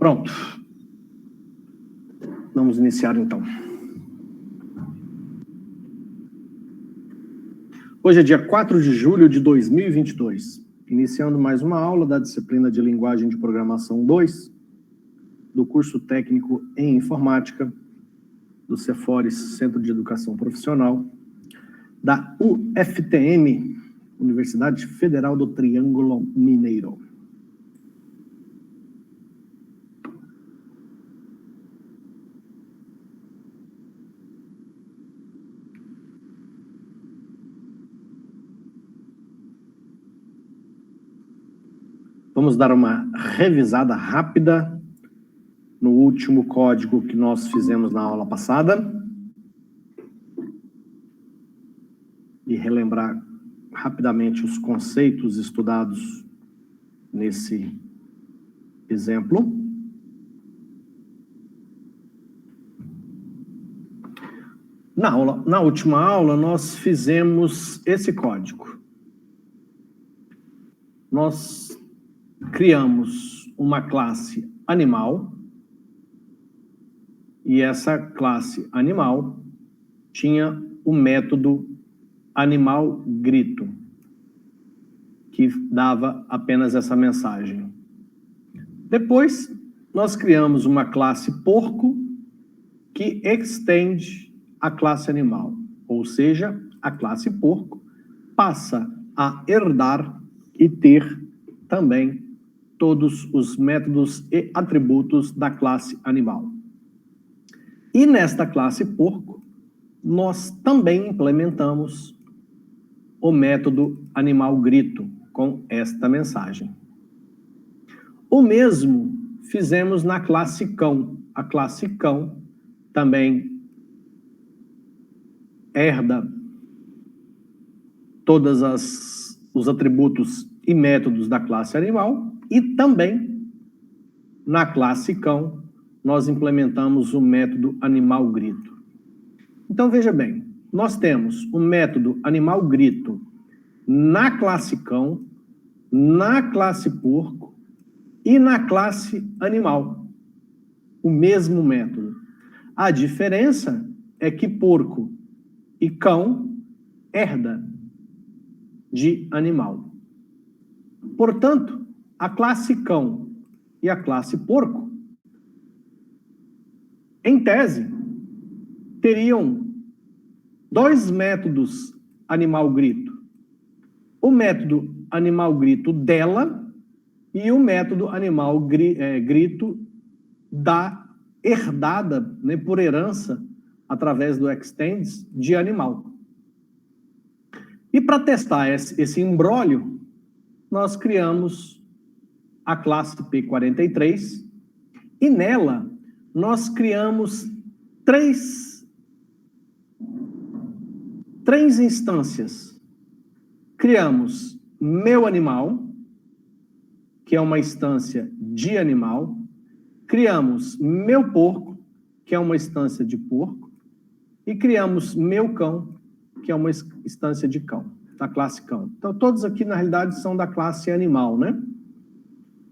Pronto. Vamos iniciar, então. Hoje é dia 4 de julho de 2022, iniciando mais uma aula da disciplina de Linguagem de Programação 2, do curso técnico em Informática, do Cefores, Centro de Educação Profissional, da UFTM, Universidade Federal do Triângulo Mineiro. Vamos dar uma revisada rápida no último código que nós fizemos na aula passada e relembrar rapidamente os conceitos estudados nesse exemplo. Na última aula, nós fizemos esse código. Nós criamos uma classe animal, e essa classe animal tinha o método animal grito, que dava apenas essa mensagem. Depois, nós criamos uma classe porco, que extende a classe animal, ou seja, a classe porco passa a herdar e ter também todos os métodos e atributos da classe animal. E nesta classe porco, nós também implementamos o método animal grito com esta mensagem. O mesmo fizemos na classe cão. A classe cão também herda todos os atributos e métodos da classe animal, e também na classe cão nós implementamos o método animal grito. Então veja bem, nós temos o método animal grito na classe cão, na classe porco e na classe animal. O mesmo método. A diferença é que porco e cão herda de animal. Portanto, a classe cão e a classe porco, em tese, teriam dois métodos animal grito. O método animal grito dela e o método animal grito da herdada, né, por herança, através do extends, de animal. E para testar esse imbróglio, nós criamos a classe P43 e nela nós criamos três instâncias. Criamos meu animal, que é uma instância de animal. Criamos meu porco, que é uma instância de porco. E criamos meu cão, que é uma instância de cão, da classe cão. Então, todos aqui, na realidade, são da classe animal, né?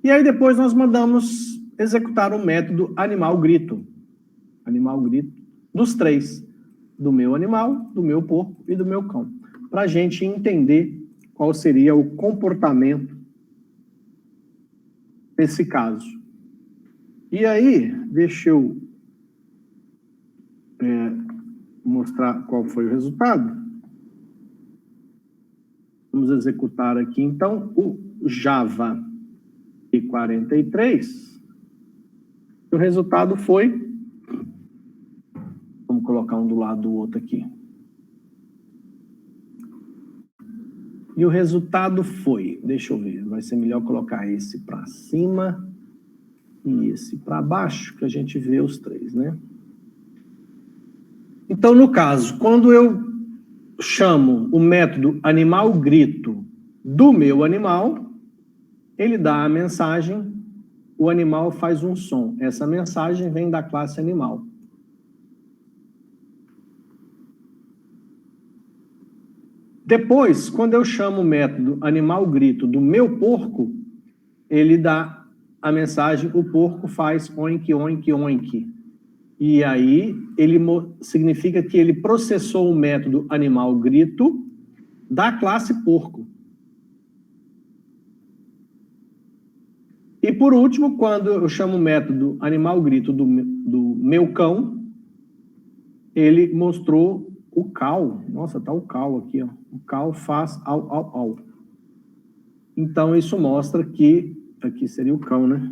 E aí, depois, nós mandamos executar o método animal grito. Animal grito dos três. Do meu animal, do meu porco e do meu cão. Para a gente entender qual seria o comportamento nesse caso. E aí, deixa eu mostrar qual foi o resultado. Vamos executar aqui, então, o Java P43. O resultado foi... Vamos colocar um do lado do outro aqui. E o resultado foi... Deixa eu ver, vai ser melhor colocar esse para cima e esse para baixo, que a gente vê os três, né? Então, no caso, quando eu chamo o método animal grito do meu animal, ele dá a mensagem, o animal faz um som. Essa mensagem vem da classe animal. Depois, quando eu chamo o método animal grito do meu porco, ele dá a mensagem, o porco faz oink, oink, oink. E aí, ele significa que ele processou o método animal grito da classe porco. E por último, quando eu chamo o método animal grito do meu cão, ele mostrou o cal. Nossa, tá o cal aqui, ó. O cal faz au, au, au. Então, isso mostra que... Aqui seria o cão, né?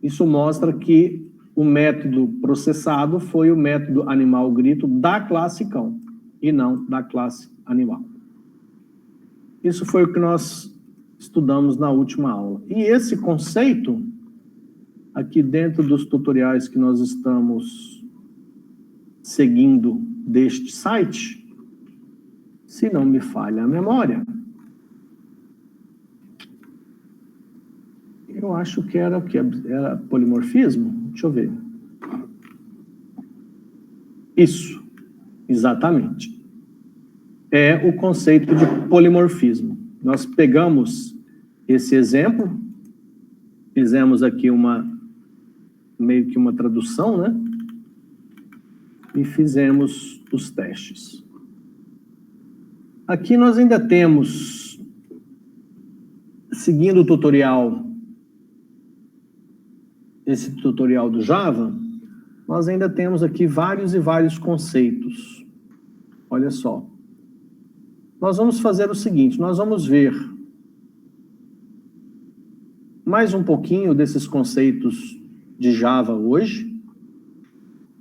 Isso mostra que o método processado foi o método animal grito da classe cão, e não da classe animal. Isso foi o que nós estudamos na última aula. E esse conceito, aqui dentro dos tutoriais que nós estamos seguindo deste site, se não me falha a memória, eu acho que era o que? Era polimorfismo? Deixa eu ver. Isso, exatamente. É o conceito de polimorfismo. Nós pegamos esse exemplo, fizemos aqui meio que uma tradução, né? E fizemos os testes. Aqui nós ainda temos, seguindo o tutorial, esse tutorial do Java, nós ainda temos aqui vários e vários conceitos. Olha só. Nós vamos fazer o seguinte, nós vamos ver mais um pouquinho desses conceitos de Java hoje,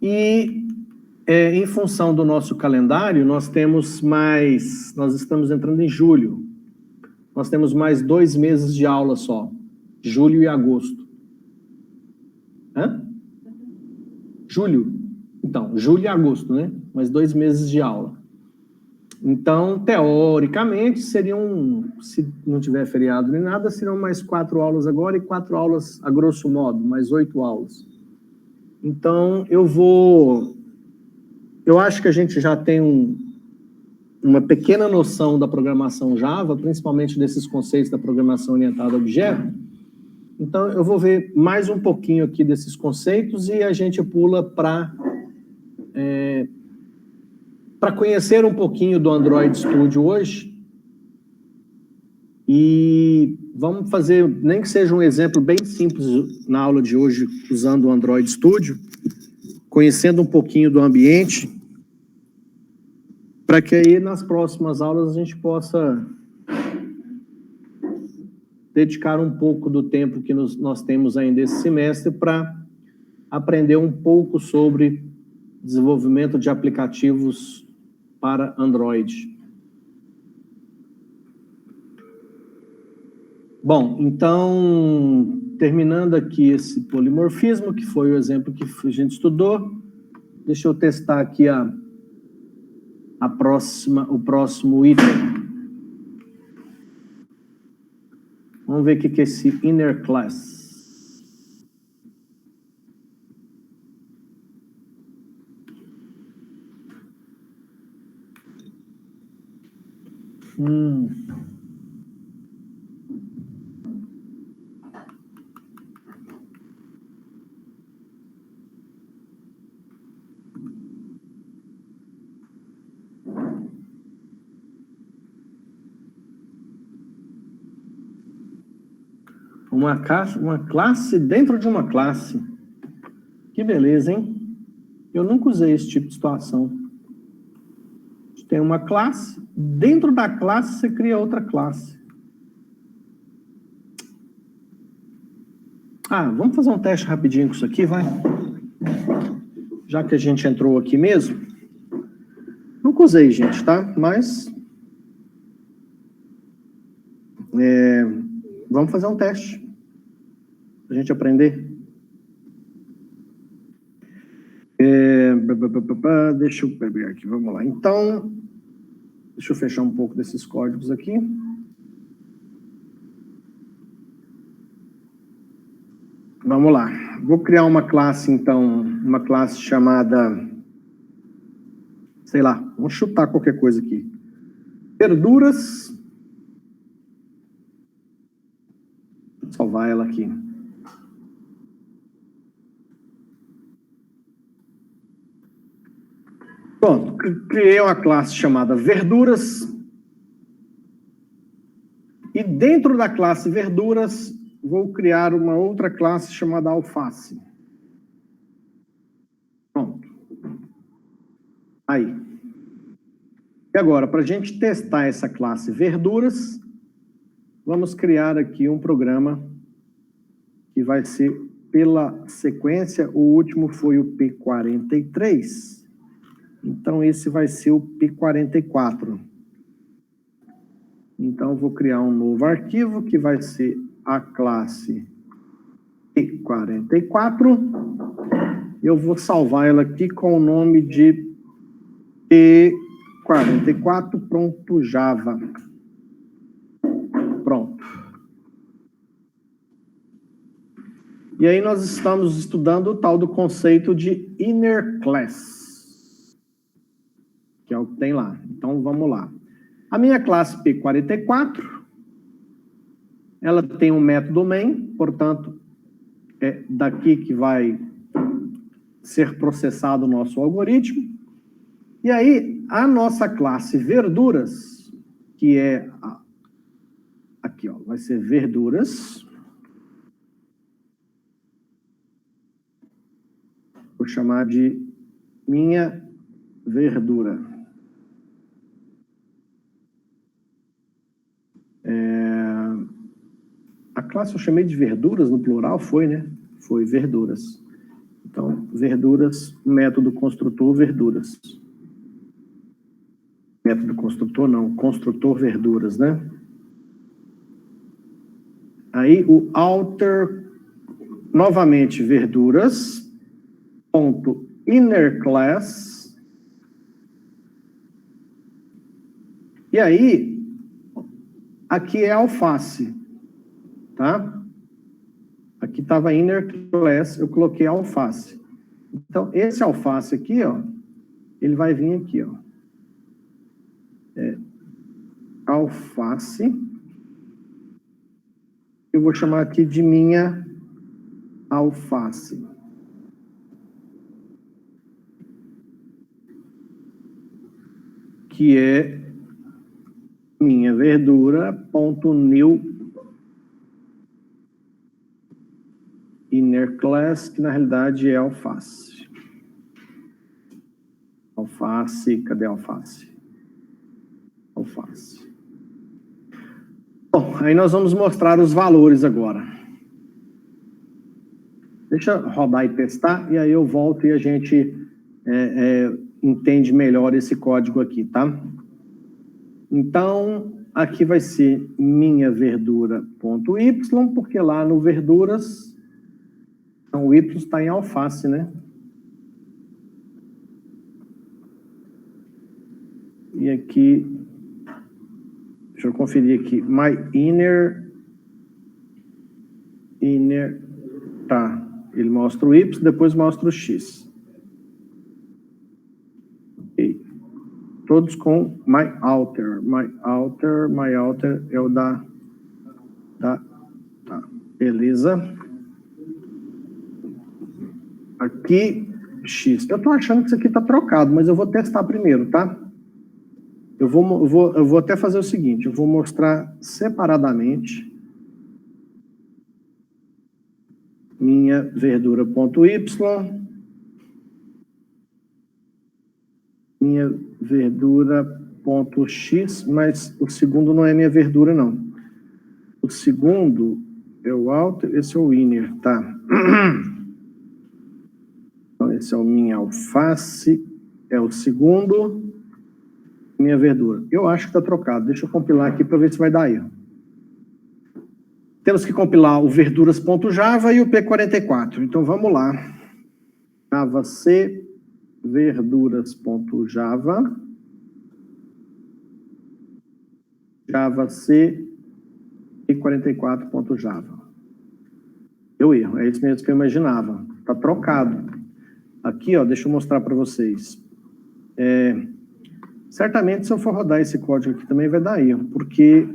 e em função do nosso calendário, nós estamos entrando em julho, nós temos mais 2 meses de aula só, julho e agosto. Hã? Julho? Então, julho e agosto, né? Mais 2 meses de aula. Então, teoricamente, seriam, se não tiver feriado nem nada, serão mais 4 aulas agora e 4 aulas, a grosso modo, mais 8 aulas. Então, eu acho que a gente já tem uma pequena noção da programação Java, principalmente desses conceitos da programação orientada a objeto. Então, eu vou ver mais um pouquinho aqui desses conceitos e a gente pula para conhecer um pouquinho do Android Studio hoje. E vamos fazer, nem que seja um exemplo bem simples na aula de hoje, usando o Android Studio, conhecendo um pouquinho do ambiente, para que aí nas próximas aulas a gente possa dedicar um pouco do tempo que nós temos ainda esse semestre para aprender um pouco sobre desenvolvimento de aplicativos para Android. Bom, então, terminando aqui esse polimorfismo, que foi o exemplo que a gente estudou, deixa eu testar aqui o próximo item. Vamos ver o que é esse inner class. Uma classe dentro de uma classe. Que beleza, hein? Eu nunca usei esse tipo de situação. Tem uma classe, dentro da classe você cria outra classe. Vamos fazer um teste rapidinho com isso aqui, vai? Já que a gente entrou aqui mesmo. Nunca usei, gente, tá? Mas... vamos fazer um teste. Pra gente aprender. Deixa eu pegar aqui, vamos lá. Então, deixa eu fechar um pouco desses códigos aqui. Vamos lá. Vou criar uma classe, então, uma classe chamada, sei lá, vamos chutar qualquer coisa aqui. Verduras salvar ela aqui. Pronto, criei uma classe chamada verduras. E dentro da classe verduras, vou criar uma outra classe chamada alface. Pronto. Aí. E agora, para a gente testar essa classe verduras, vamos criar aqui um programa que vai ser pela sequência. O último foi o P43. Então, esse vai ser o P44. Então, vou criar um novo arquivo que vai ser a classe P44. Eu vou salvar ela aqui com o nome de P44.java. Pronto. E aí nós estamos estudando o tal do conceito de inner class, que é o que tem lá. Então, vamos lá. A minha classe P44, ela tem um método main, portanto, é daqui que vai ser processado o nosso algoritmo. E aí, a nossa classe verduras, que é aqui, ó, vai ser verduras. Vou chamar de minha verdura. A classe eu chamei de verduras no plural, foi, né? Foi verduras. Então, verduras, método construtor verduras. Método construtor não, construtor verduras, né? Aí o alter, novamente verduras, ponto inner class. E aí, aqui é alface, tá? Aqui estava inner class, eu coloquei alface. Então, esse alface aqui, ó, ele vai vir aqui, ó. Alface. Eu vou chamar aqui de minha alface. Que é minha verdura.new inner class, que na realidade é alface. Alface, cadê a alface? Alface. Bom, aí nós vamos mostrar os valores agora. Deixa eu rodar e testar, e aí eu volto e a gente entende melhor esse código aqui, tá? Então, aqui vai ser minha verdura.y, porque lá no verduras, então o y está em alface, né? E aqui, deixa eu conferir aqui, my inner, tá, ele mostra o y, depois mostra o x. Ok. Todos com my outer é o tá, beleza. Aqui, x. Eu tô achando que isso aqui tá trocado, mas eu vou testar primeiro, tá? Eu vou até fazer o seguinte, eu vou mostrar separadamente minha verdura.y, minha verdura.x, mas o segundo não é minha verdura, não. O segundo é o outer, esse é o inner, tá? Então, esse é o minha alface, é o segundo, minha verdura. Eu acho que está trocado. Deixa eu compilar aqui para ver se vai dar erro. Temos que compilar o verduras.java e o P44. Então, vamos lá. Java C, verduras.java. Java C, P44.java. Deu erro, é isso mesmo que eu imaginava. Está trocado. Aqui, ó, deixa eu mostrar para vocês. Certamente, se eu for rodar esse código aqui, também vai dar erro, porque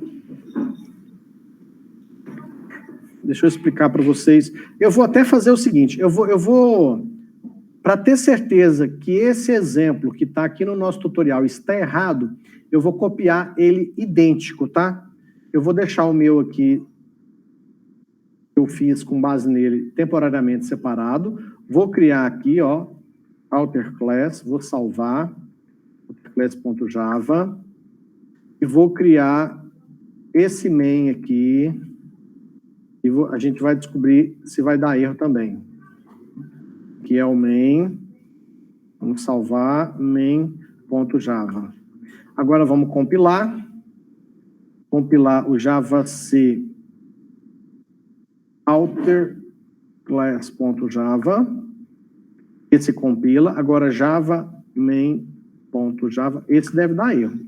Deixa eu explicar para vocês. Eu vou até fazer o seguinte, eu vou para ter certeza que esse exemplo que está aqui no nosso tutorial está errado, eu vou copiar ele idêntico, tá? Eu vou deixar o meu aqui, eu fiz com base nele, temporariamente separado. Vou criar aqui, ó, outer class, vou salvar, class.java, e vou criar esse main aqui, e a gente vai descobrir se vai dar erro também. Que é o main, vamos salvar, main.java. Agora vamos compilar o javac outer class.java, esse compila, agora java main.java, esse deve dar erro.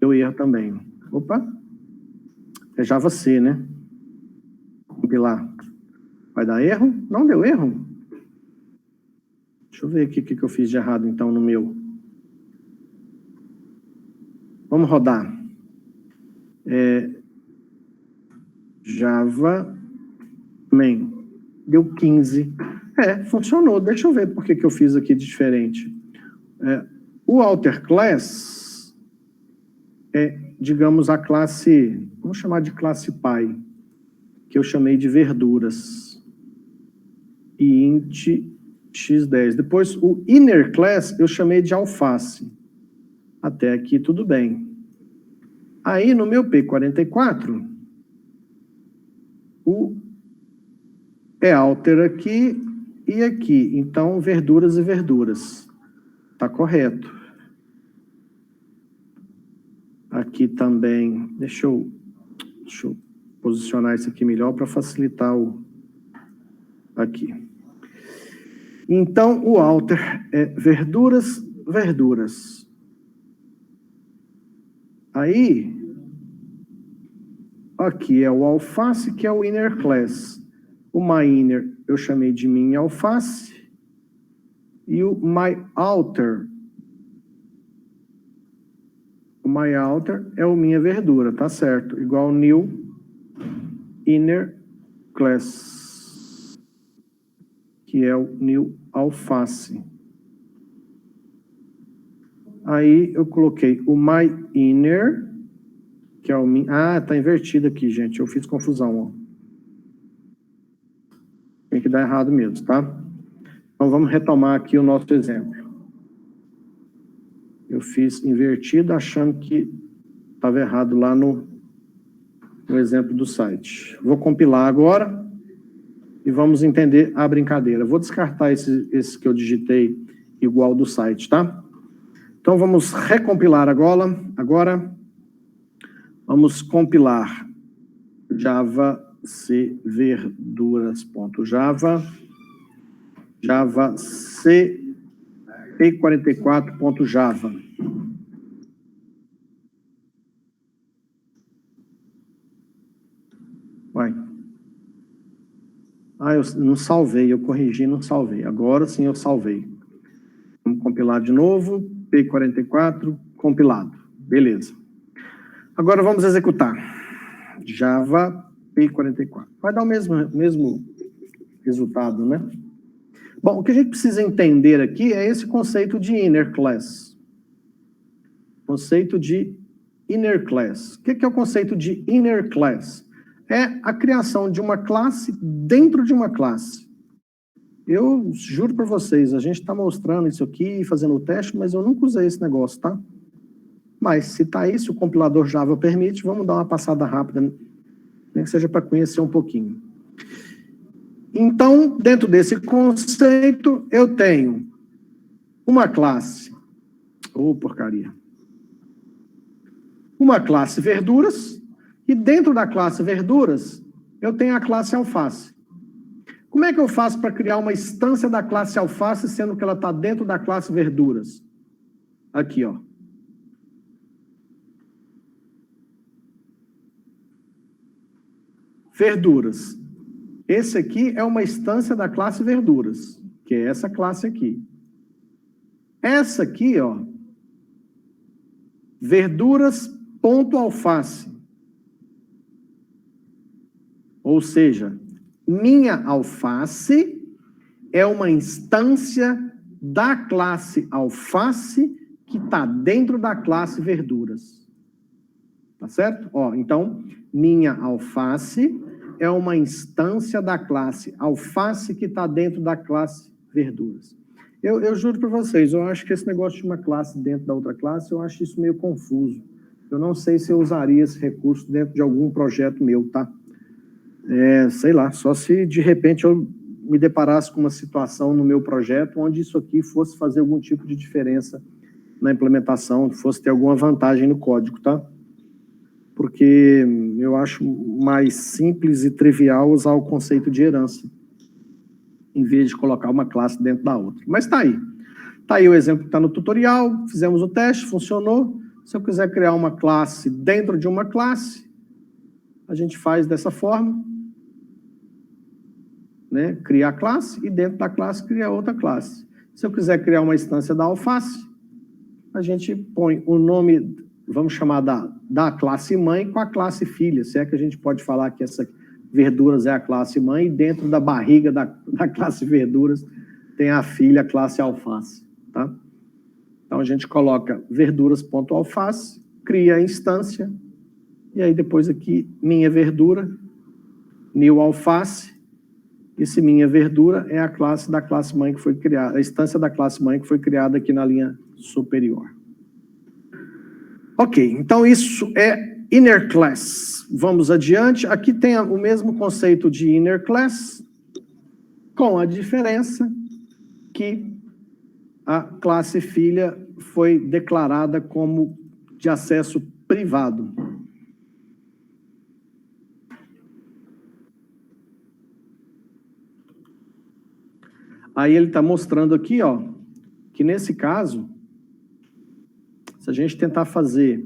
Deu erro também. Opa, é javac, né? Compilar. Vai dar erro? Não deu erro? Deixa eu ver aqui o que eu fiz de errado, então, no meu. Vamos rodar. Java main. Deu 15. Funcionou. Deixa eu ver por que eu fiz aqui de diferente. O outer class digamos, a classe, vamos chamar de classe pai, que eu chamei de verduras. E int x10. Depois, o inner class, eu chamei de alface. Até aqui, tudo bem. Aí, no meu P44, é outer aqui e aqui. Então, verduras e verduras. Tá correto. Aqui também, deixa eu posicionar isso aqui melhor para facilitar aqui. Então, o outer é verduras, verduras. Aí, aqui é o alface, que é o inner class. O myInner eu chamei de minha alface. E o myOuter, é o minha verdura, tá certo? Igual new inner class, que é o new alface. Aí eu coloquei o myInner, que é o min... tá invertido aqui, gente. Eu fiz confusão, ó. Tem que dar errado mesmo, tá? Então vamos retomar aqui o nosso exemplo. Eu fiz invertido achando que estava errado lá no exemplo do site. Vou compilar agora e vamos entender a brincadeira. Vou descartar esse que eu digitei igual do site, tá? Então vamos recompilar agora. Vamos compilar javac verduras.java, javac p44.java. Vai. Eu não salvei, eu corrigi, não salvei. Agora sim eu salvei. Vamos compilar de novo, P44, compilado. Beleza. Agora vamos executar. Java P44. Vai dar o mesmo resultado, né? Bom, o que a gente precisa entender aqui é esse conceito de inner class. Conceito de inner class. O que é o conceito de inner class? É a criação de uma classe dentro de uma classe. Eu juro para vocês, a gente está mostrando isso aqui, fazendo o teste, mas eu nunca usei esse negócio, tá? Mas se está aí, se o compilador Java permite, vamos dar uma passada rápida, nem que seja para conhecer um pouquinho. Então, dentro desse conceito, eu tenho uma classe, porcaria, uma classe verduras, e dentro da classe verduras, eu tenho a classe alface. Como é que eu faço para criar uma instância da classe alface, sendo que ela está dentro da classe verduras? Aqui, ó. Verduras. Esse aqui é uma instância da classe verduras, que é essa classe aqui. Essa aqui, ó, verduras.alface. Ou seja, minha alface é uma instância da classe alface que está dentro da classe verduras. Tá certo? Ó, então, minha alface é uma instância da classe alface que está dentro da classe verduras. Eu juro para vocês, eu acho que esse negócio de uma classe dentro da outra classe, eu acho isso meio confuso. Eu não sei se eu usaria esse recurso dentro de algum projeto meu, tá? Sei lá, só se de repente eu me deparasse com uma situação no meu projeto onde isso aqui fosse fazer algum tipo de diferença na implementação, fosse ter alguma vantagem no código, tá? Porque eu acho mais simples e trivial usar o conceito de herança, em vez de colocar uma classe dentro da outra. Mas tá aí. Tá aí o exemplo que está no tutorial, fizemos o teste, funcionou. Se eu quiser criar uma classe dentro de uma classe, a gente faz dessa forma, né? Criar a classe e dentro da classe criar outra classe. Se eu quiser criar uma instância da alface, a gente põe o nome, vamos chamar da classe mãe com a classe filha, se é que a gente pode falar que essa verduras é a classe mãe, e dentro da barriga da classe verduras tem a filha, a classe alface, tá? Então a gente coloca verduras.alface, cria a instância, e aí depois aqui, minha verdura, new alface, esse minha verdura é a classe da classe mãe que foi criada, a instância da classe mãe que foi criada aqui na linha superior. Ok, então isso é inner class. Vamos adiante. Aqui tem o mesmo conceito de inner class, com a diferença que a classe filha foi declarada como de acesso privado. Aí ele está mostrando aqui, ó, que nesse caso, se a gente tentar fazer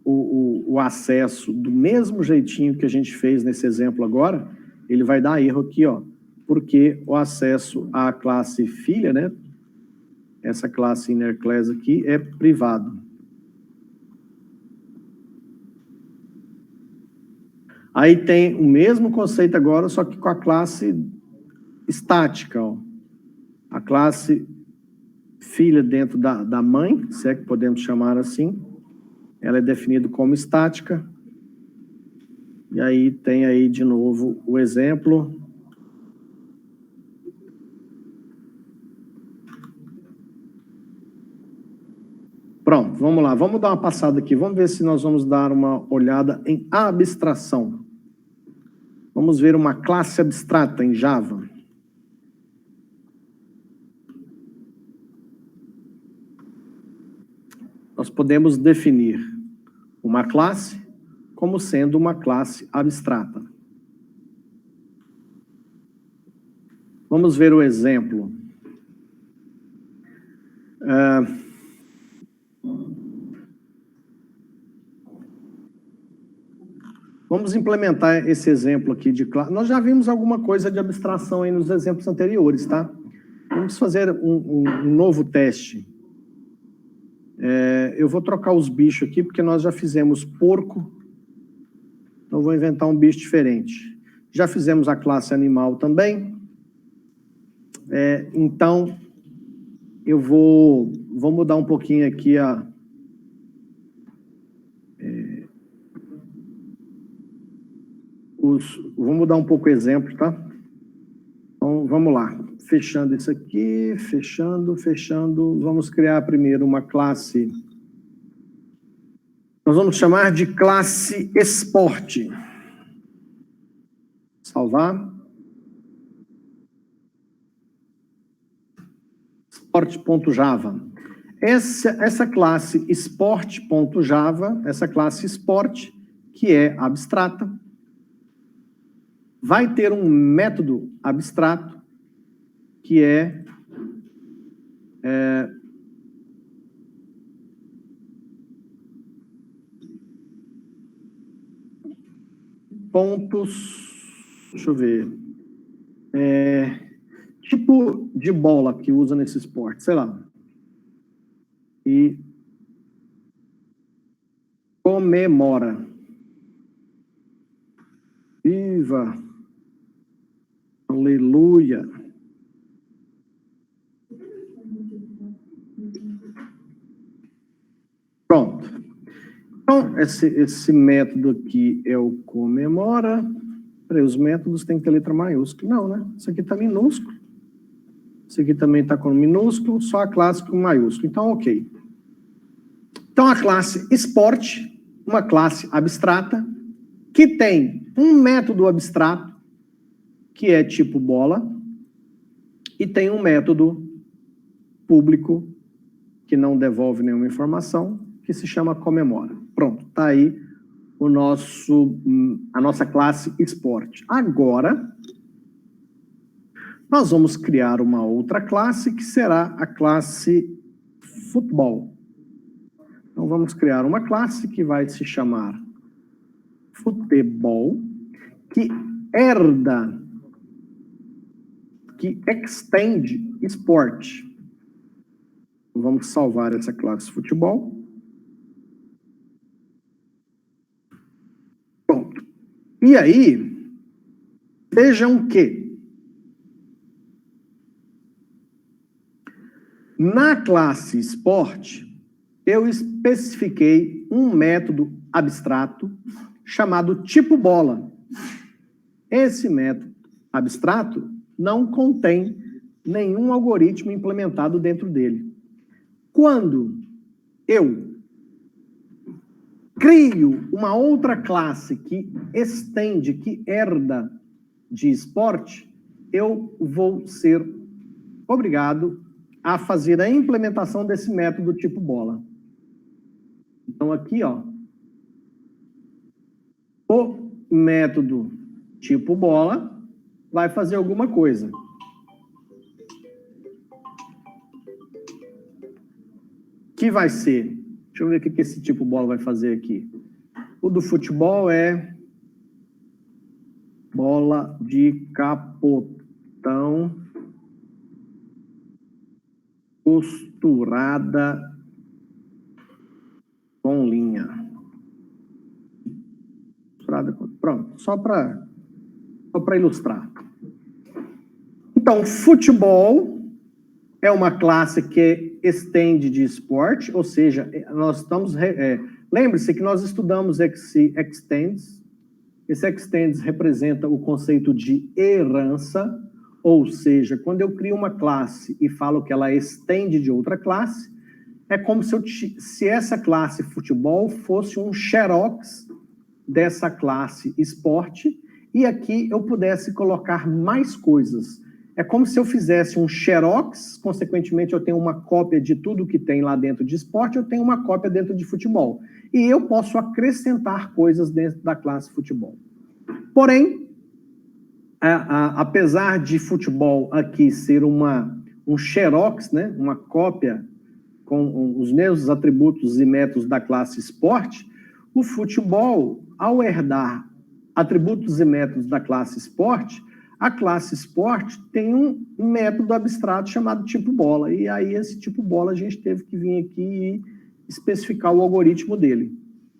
o acesso do mesmo jeitinho que a gente fez nesse exemplo agora, ele vai dar erro aqui, ó, porque o acesso à classe filha, né, essa classe inner class aqui, é privado. Aí tem o mesmo conceito agora, só que com a classe estática, ó. A classe filha dentro da mãe, se é que podemos chamar assim, ela é definida como estática. E aí tem aí de novo o exemplo. Pronto, vamos lá, vamos dar uma passada aqui, vamos ver se nós vamos dar uma olhada em abstração. Vamos ver uma classe abstrata em Java. Nós podemos definir uma classe como sendo uma classe abstrata. Vamos ver o exemplo. Vamos implementar esse exemplo aqui de classe. Nós já vimos alguma coisa de abstração aí nos exemplos anteriores, tá? Vamos fazer um novo teste. Eu vou trocar os bichos aqui, porque nós já fizemos porco. Então, vou inventar um bicho diferente. Já fizemos a classe animal também. Então, eu vou mudar um pouquinho aqui vou mudar um pouco o exemplo, tá? Então, vamos lá. Fechando isso aqui, fechando. Vamos criar primeiro uma classe. Nós vamos chamar de classe esporte. Salvar. Sport.java. Essa classe sport.java, essa classe sport, que é abstrata, vai ter um método abstrato que é pontos, deixa eu ver, tipo de bola que usa nesse esporte, sei lá. E comemora. viva. Aleluia. Pronto. Então, esse método aqui é o comemora. Peraí, os métodos têm que ter letra maiúscula. Não, né? Isso aqui está minúsculo. Isso aqui também está com minúsculo, só a classe com maiúsculo. Então, ok. Então, a classe esporte, uma classe abstrata, que tem um método abstrato, que é tipo bola, e tem um método público, que não devolve nenhuma informação, que se chama comemora. Pronto, está aí a nossa classe esporte. Agora, nós vamos criar uma outra classe, que será a classe futebol. Então, vamos criar uma classe que vai se chamar futebol, que herda, que extende esporte. Vamos salvar essa classe futebol. Pronto. E aí, vejam que na classe esporte, eu especifiquei um método abstrato chamado tipo bola. Esse método abstrato não contém nenhum algoritmo implementado dentro dele. Quando eu crio uma outra classe que estende, que herda de esporte, eu vou ser obrigado a fazer a implementação desse método tipo bola. Então, aqui, ó, o método tipo bola vai fazer alguma coisa. Que vai ser, deixa eu ver o que esse tipo bola vai fazer aqui. O do futebol é bola de capotão costurada com linha. Pronto, só para ilustrar. Então, futebol é uma classe que estende de esporte, ou seja, nós estamos... lembre-se que nós estudamos extends. Esse extends representa o conceito de herança, ou seja, quando eu crio uma classe e falo que ela estende de outra classe, é como se essa classe futebol fosse um xerox dessa classe esporte, e aqui eu pudesse colocar mais coisas. É como se eu fizesse um xerox, consequentemente eu tenho uma cópia de tudo que tem lá dentro de esporte, eu tenho uma cópia dentro de futebol. E eu posso acrescentar coisas dentro da classe futebol. Porém, apesar de futebol aqui ser um xerox, né, uma cópia com os mesmos atributos e métodos da classe esporte, o futebol, ao herdar atributos e métodos da classe esporte, a classe esporte tem um método abstrato chamado tipo bola. E aí, esse tipo bola, a gente teve que vir aqui e especificar o algoritmo dele.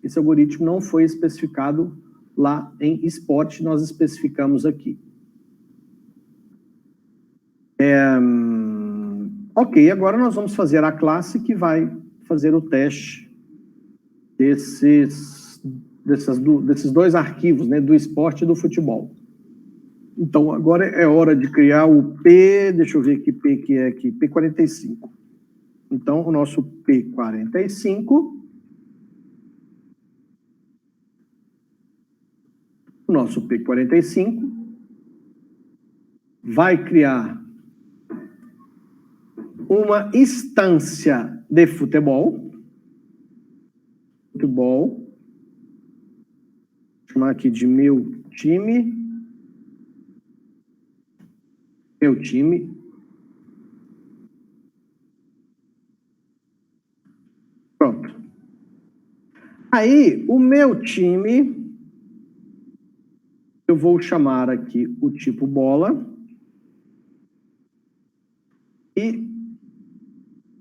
Esse algoritmo não foi especificado lá em esporte, nós especificamos aqui. Ok, agora nós vamos fazer a classe que vai fazer o teste desses dois arquivos, né, do esporte e do futebol. Então, agora é hora de criar o P, deixa eu ver que P que é aqui, P45. Então, o nosso P45, vai criar uma instância de futebol, vou chamar aqui de meu time, pronto. Aí, o meu time, eu vou chamar aqui o tipo bola, e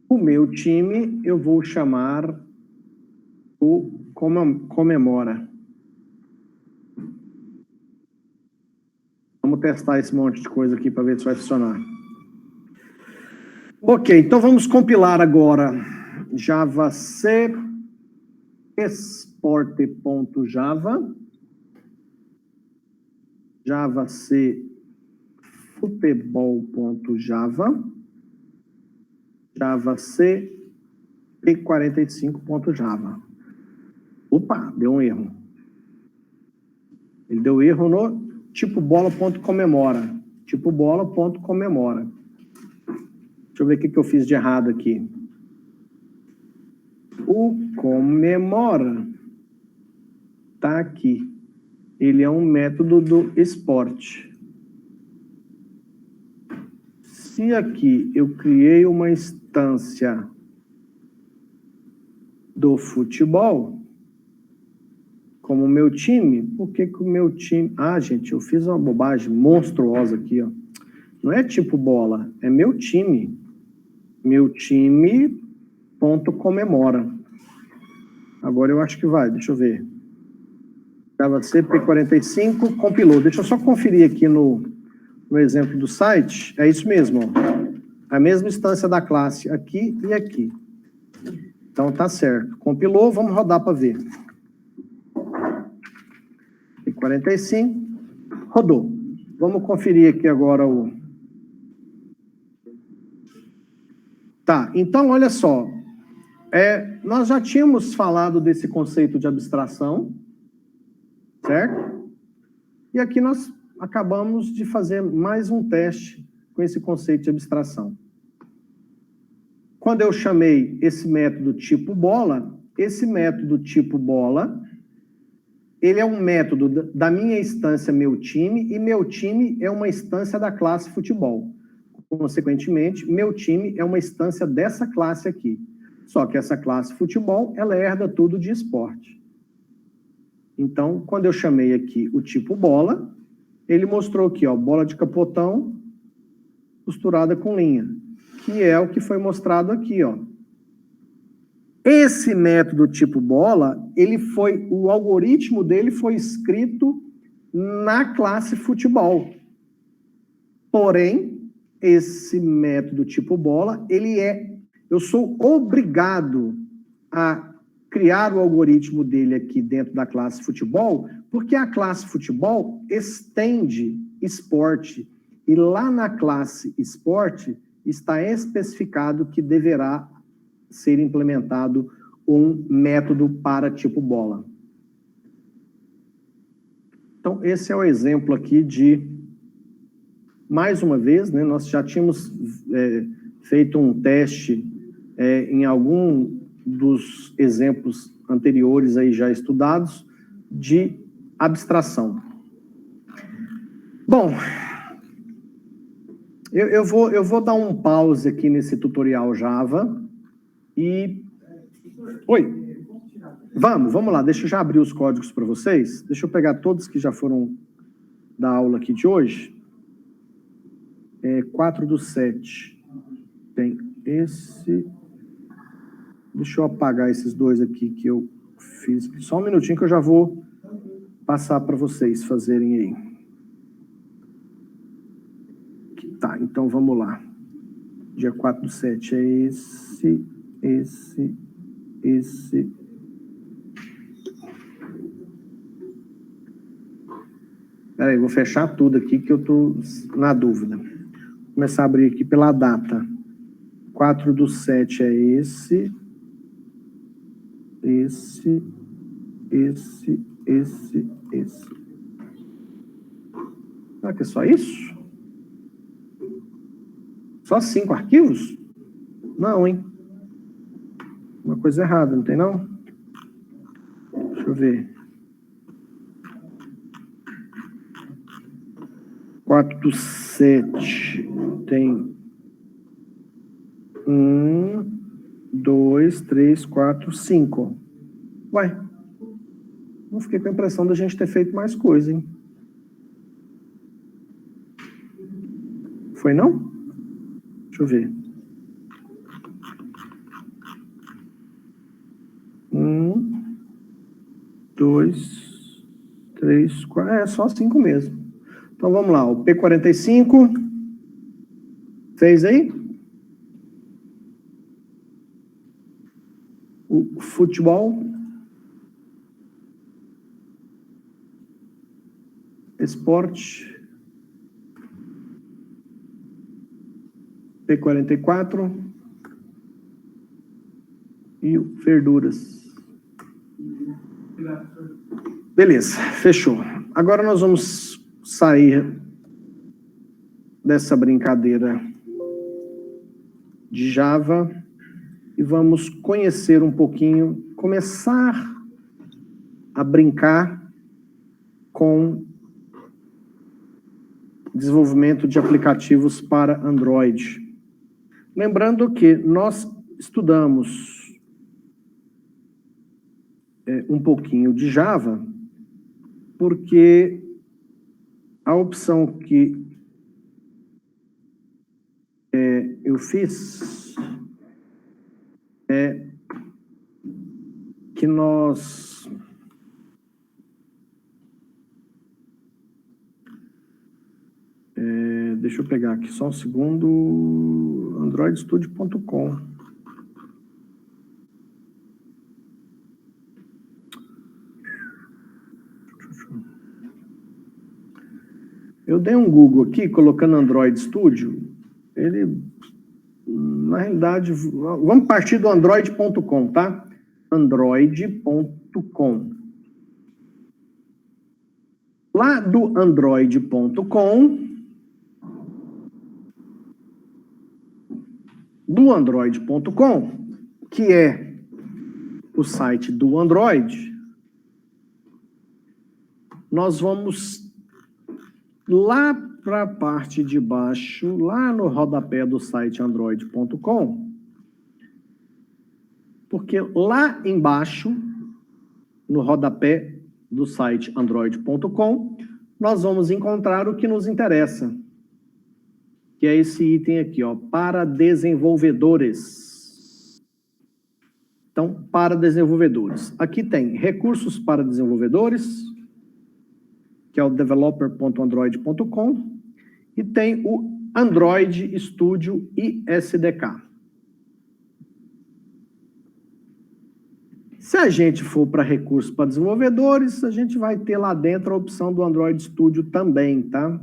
o meu time eu vou chamar o comemora. testar esse monte de coisa aqui para ver se vai funcionar. Ok, então vamos compilar agora javac export.java, javac futebol.java, javac p45.java. Opa, deu um erro. Ele deu erro no tipo bola.comemora. Tipo bola.comemora. Deixa eu ver o que eu fiz de errado aqui. O comemora está aqui. Ele é um método do esporte. Se aqui eu criei uma instância do futebol, como meu time, por que o meu time... Ah, gente, eu fiz uma bobagem monstruosa aqui, ó. Não é tipo bola, é meu time. Meu time ponto comemora. Agora eu acho que vai, deixa eu ver. javac P45 compilou. Deixa eu só conferir aqui no exemplo do site. É isso mesmo, ó. A mesma instância da classe aqui e aqui. Então tá certo. Compilou, vamos rodar para ver. P45, rodou. Vamos conferir aqui agora o... Tá, então olha só. Nós já tínhamos falado desse conceito de abstração, certo? E aqui nós acabamos de fazer mais um teste com esse conceito de abstração. Quando eu chamei esse método tipo bola, esse método tipo bola, ele é um método da minha instância meu time, e meu time é uma instância da classe futebol. Consequentemente, meu time é uma instância dessa classe aqui. Só que essa classe futebol, ela herda tudo de esporte. Então, quando eu chamei aqui o tipo bola, ele mostrou aqui, ó, bola de capotão costurada com linha, que é o que foi mostrado aqui, ó. Esse método tipo bola, o algoritmo dele foi escrito na classe futebol. Porém, esse método tipo bola, eu sou obrigado a criar o algoritmo dele aqui dentro da classe futebol, porque a classe futebol estende esporte, e lá na classe esporte está especificado que deverá ser implementado um método para tipo bola. Então, esse é o exemplo aqui de, mais uma vez, né, nós já tínhamos feito um teste em algum dos exemplos anteriores aí já estudados de abstração. Bom, eu vou dar um pause aqui nesse tutorial Java e... Oi, vamos lá, deixa eu já abrir os códigos para vocês, deixa eu pegar todos que já foram da aula aqui de hoje. 4/7, tem esse... Deixa eu apagar esses dois aqui que eu fiz. Só um minutinho que eu já vou passar para vocês fazerem aí. Tá, então vamos lá. Dia 4/7 é esse. Peraí, vou fechar tudo aqui que eu tô na dúvida. Vou começar a abrir aqui pela data. 4/7 é esse. Esse. Será que é só isso? Só 5 arquivos? Não, hein? Uma coisa errada, não tem não? Deixa eu ver. 4/7 tem 1, 2, 3, 4, 5. Ué, não fiquei com a impressão da gente ter feito mais coisa, hein? Foi não? Deixa eu ver. 1, 2, 3, 4... É só 5 mesmo. Então, vamos lá, o P45, fez aí? O futebol, esporte, P44 e o verduras. Beleza, fechou. Agora nós vamos sair dessa brincadeira de Java e vamos conhecer um pouquinho, começar a brincar com desenvolvimento de aplicativos para Android. Lembrando que nós estudamos um pouquinho de Java, porque a opção que eu fiz é que nós deixa eu pegar aqui só um segundo, androidstudio.com. Eu dei um Google aqui, colocando Android Studio, ele, na realidade, vamos partir do android.com, tá? Android.com. Lá do android.com, que é o site do Android, nós vamos lá para a parte de baixo, lá no rodapé do site android.com, porque lá embaixo, no rodapé do site android.com, nós vamos encontrar o que nos interessa, que é esse item aqui, ó, para desenvolvedores. Então, para desenvolvedores. Aqui tem recursos para desenvolvedores, que é o developer.android.com, e tem o Android Studio e SDK. Se a gente for para recursos para desenvolvedores, a gente vai ter lá dentro a opção do Android Studio também, tá?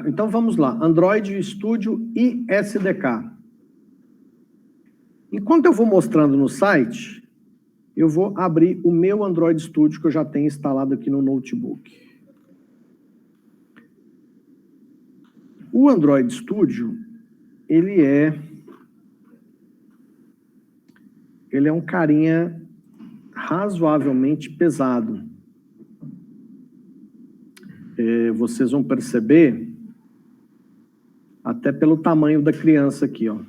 Então vamos lá, Android Studio e SDK. Enquanto eu vou mostrando no site, eu vou abrir o meu Android Studio que eu já tenho instalado aqui no notebook. O Android Studio, ele é um carinha razoavelmente pesado. Vocês vão perceber até pelo tamanho da criança aqui, ó.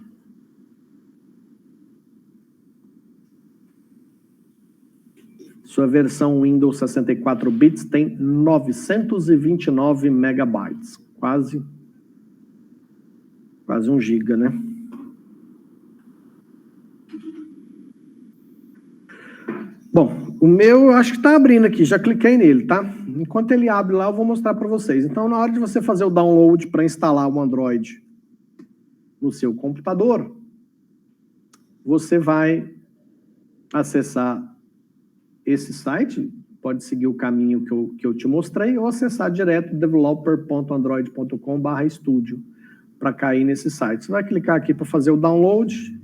Sua versão Windows 64 bits tem 929 megabytes, quase 1 giga, né? Bom, o meu eu acho que está abrindo aqui, já cliquei nele, tá? Enquanto ele abre lá, eu vou mostrar para vocês. Então, na hora de você fazer o download para instalar o Android no seu computador, você vai acessar esse site, pode seguir o caminho que eu te mostrei, ou acessar direto developer.android.com/studio para cair nesse site. Você vai clicar aqui para fazer o download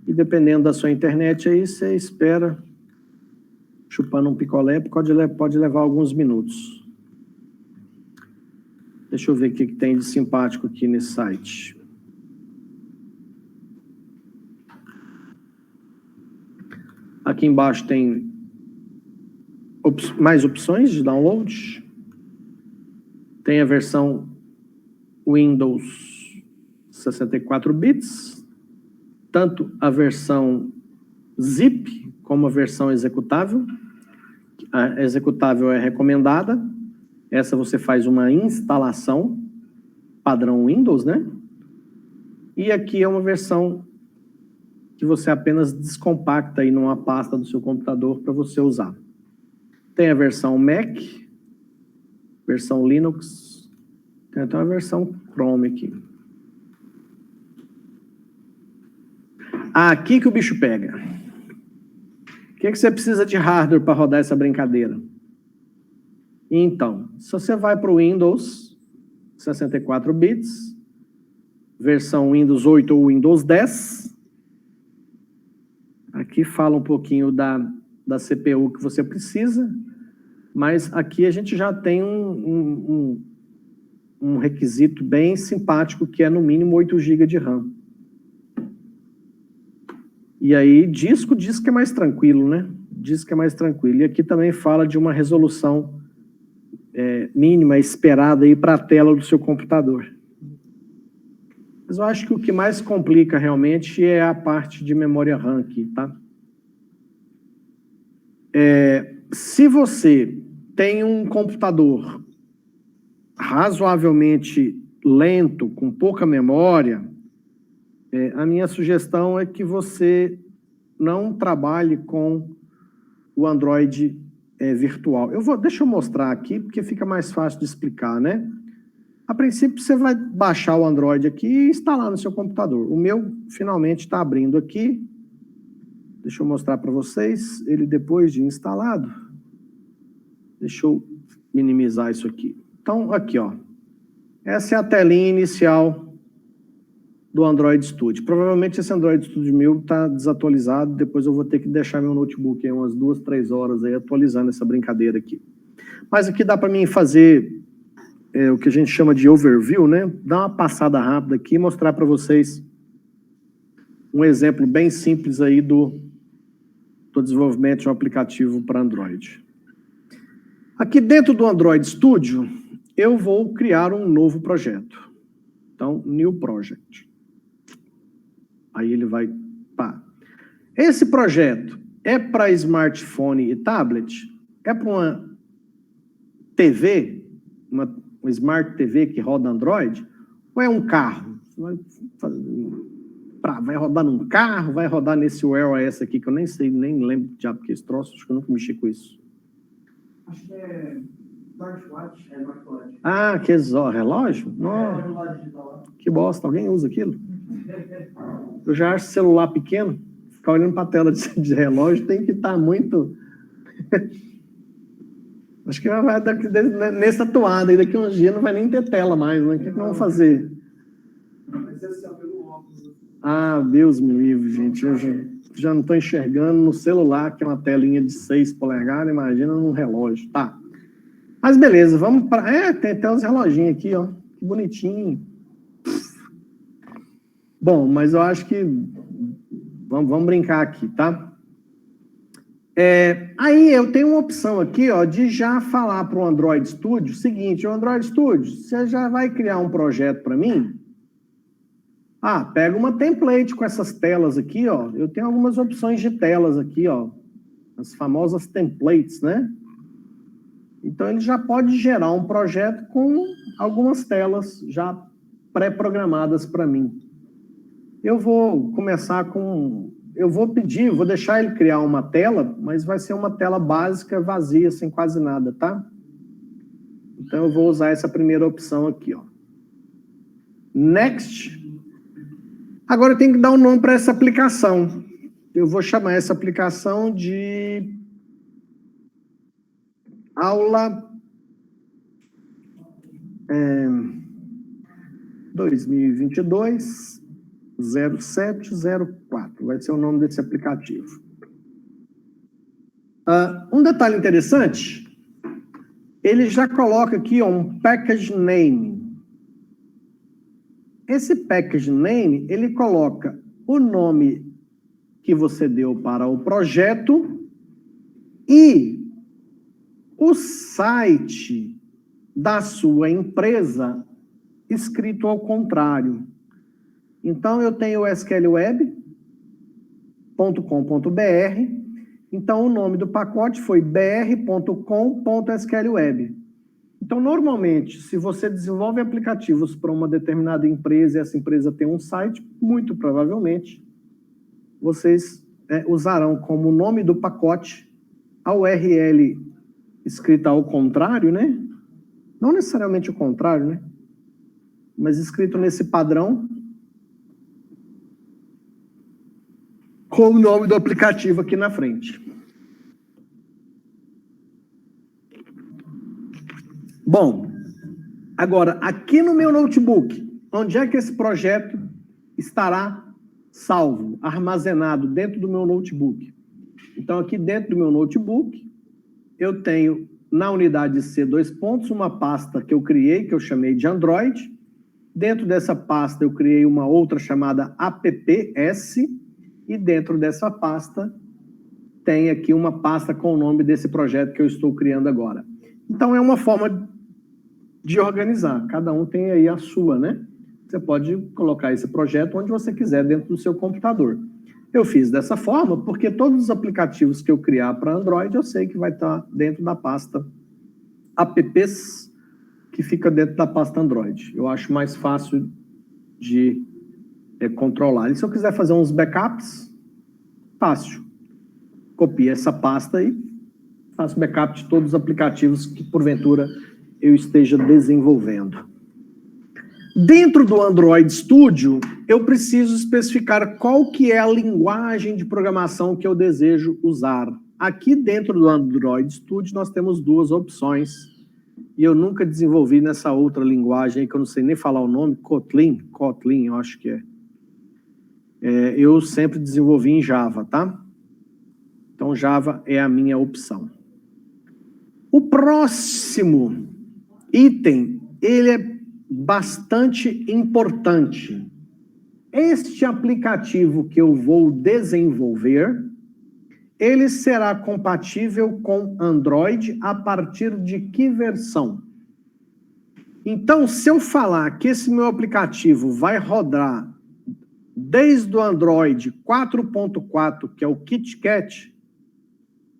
e, dependendo da sua internet, aí você espera, chupando um picolé, pode levar alguns minutos. Deixa eu ver o que tem de simpático aqui nesse site. Aqui embaixo tem mais opções de download. Tem a versão Windows 64 bits, tanto a versão zip como a versão executável. A executável é recomendada. Essa você faz uma instalação padrão Windows, né? E aqui é uma versão que você apenas descompacta aí numa pasta do seu computador para você usar. Tem a versão Mac Versão Linux. Tem até uma versão Chrome aqui. Aqui que o bicho pega. O que você precisa de hardware para rodar essa brincadeira? Então, se você vai para o Windows 64 bits, versão Windows 8 ou Windows 10, aqui fala um pouquinho da CPU que você precisa, mas aqui a gente já tem um requisito bem simpático, que é no mínimo 8 GB de RAM. E aí, diz que é mais tranquilo, né? Diz que é mais tranquilo. E aqui também fala de uma resolução mínima esperada aí para a tela do seu computador. Mas eu acho que o que mais complica realmente é a parte de memória RAM aqui, tá? Se você tem um computador razoavelmente lento, com pouca memória, a minha sugestão é que você não trabalhe com o Android virtual. Deixa eu mostrar aqui, porque fica mais fácil de explicar, né? A princípio, você vai baixar o Android aqui e instalar no seu computador. O meu, finalmente, está abrindo aqui. Deixa eu mostrar para vocês. Ele, depois de instalado, deixa eu minimizar isso aqui. Então, aqui, ó. Essa é a telinha inicial do Android Studio. Provavelmente esse Android Studio meu está desatualizado, depois eu vou ter que deixar meu notebook aí umas 2, 3 horas aí atualizando essa brincadeira aqui. Mas aqui dá para mim fazer o que a gente chama de overview, né? Dar uma passada rápida aqui e mostrar para vocês um exemplo bem simples aí do desenvolvimento de um aplicativo para Android. Aqui dentro do Android Studio, eu vou criar um novo projeto. Então, New Project. Aí ele vai... Pá. Esse projeto é para smartphone e tablet? É para uma TV, uma Smart TV que roda Android? Ou é um carro? Vai rodar num carro? Vai rodar nesse Wear OS aqui, que eu nem sei, nem lembro de diabo que é esse troço, acho que eu nunca mexi com isso. Acho que é smartwatch, smartwatch. Ah, que relógio? Nossa, que bosta, alguém usa aquilo? Eu já acho celular pequeno, ficar olhando para a tela de relógio tem que estar muito... Acho que vai nessa toada aí, daqui a uns dias não vai nem ter tela mais, né? O que vamos fazer? Ah, Deus me livre, gente. Eu já não estou enxergando no celular, que é uma telinha de 6 polegadas, imagina num relógio. Tá. Mas beleza, vamos para... tem até uns reloginhos aqui, ó. Que bonitinho. Bom, mas eu acho que... Vamos brincar aqui, tá? Aí eu tenho uma opção aqui, ó, de já falar para o Android Studio o seguinte: o Android Studio, você já vai criar um projeto para mim? Pega uma template com essas telas aqui, ó. Eu tenho algumas opções de telas aqui, ó. As famosas templates, né? Então ele já pode gerar um projeto com algumas telas já pré-programadas para mim. Eu vou começar com... Eu vou deixar ele criar uma tela, mas vai ser uma tela básica, vazia, sem quase nada, tá? Então eu vou usar essa primeira opção aqui, ó. Next. Agora eu tenho que dar um nome para essa aplicação. Eu vou chamar essa aplicação de aula 2022 0704. Vai ser o nome desse aplicativo. Um detalhe interessante, ele já coloca aqui, ó, um package name. Esse package name, ele coloca o nome que você deu para o projeto e o site da sua empresa escrito ao contrário. Então, eu tenho o sqlweb.com.br. Então, o nome do pacote foi br.com.sqlweb. Então, normalmente, se você desenvolve aplicativos para uma determinada empresa e essa empresa tem um site, muito provavelmente, vocês usarão como nome do pacote a URL escrita ao contrário, né? Não necessariamente o contrário, né? Mas escrito nesse padrão, com o nome do aplicativo aqui na frente. Bom, agora, aqui no meu notebook, onde é que esse projeto estará salvo, armazenado dentro do meu notebook? Então, aqui dentro do meu notebook, eu tenho, na unidade C, uma pasta que eu criei, que eu chamei de Android. Dentro dessa pasta, eu criei uma outra chamada apps, e dentro dessa pasta, tem aqui uma pasta com o nome desse projeto que eu estou criando agora. Então, é uma forma de organizar. Cada um tem aí a sua, né? Você pode colocar esse projeto onde você quiser dentro do seu computador. Eu fiz dessa forma porque todos os aplicativos que eu criar para Android, eu sei que vai estar dentro da pasta apps, que fica dentro da pasta Android. Eu acho mais fácil de controlar. E se eu quiser fazer uns backups, fácil. Copio essa pasta aí, faço backup de todos os aplicativos que, porventura, eu esteja desenvolvendo. Dentro do Android Studio, eu preciso especificar qual que é a linguagem de programação que eu desejo usar. Aqui dentro do Android Studio, nós temos duas opções, e eu nunca desenvolvi nessa outra linguagem aí, que eu não sei nem falar o nome, Kotlin, eu acho que é. Eu sempre desenvolvi em Java, tá? Então, Java é a minha opção. O próximo item, ele é bastante importante. Este aplicativo que eu vou desenvolver, ele será compatível com Android a partir de que versão? Então, se eu falar que esse meu aplicativo vai rodar desde o Android 4.4, que é o KitKat,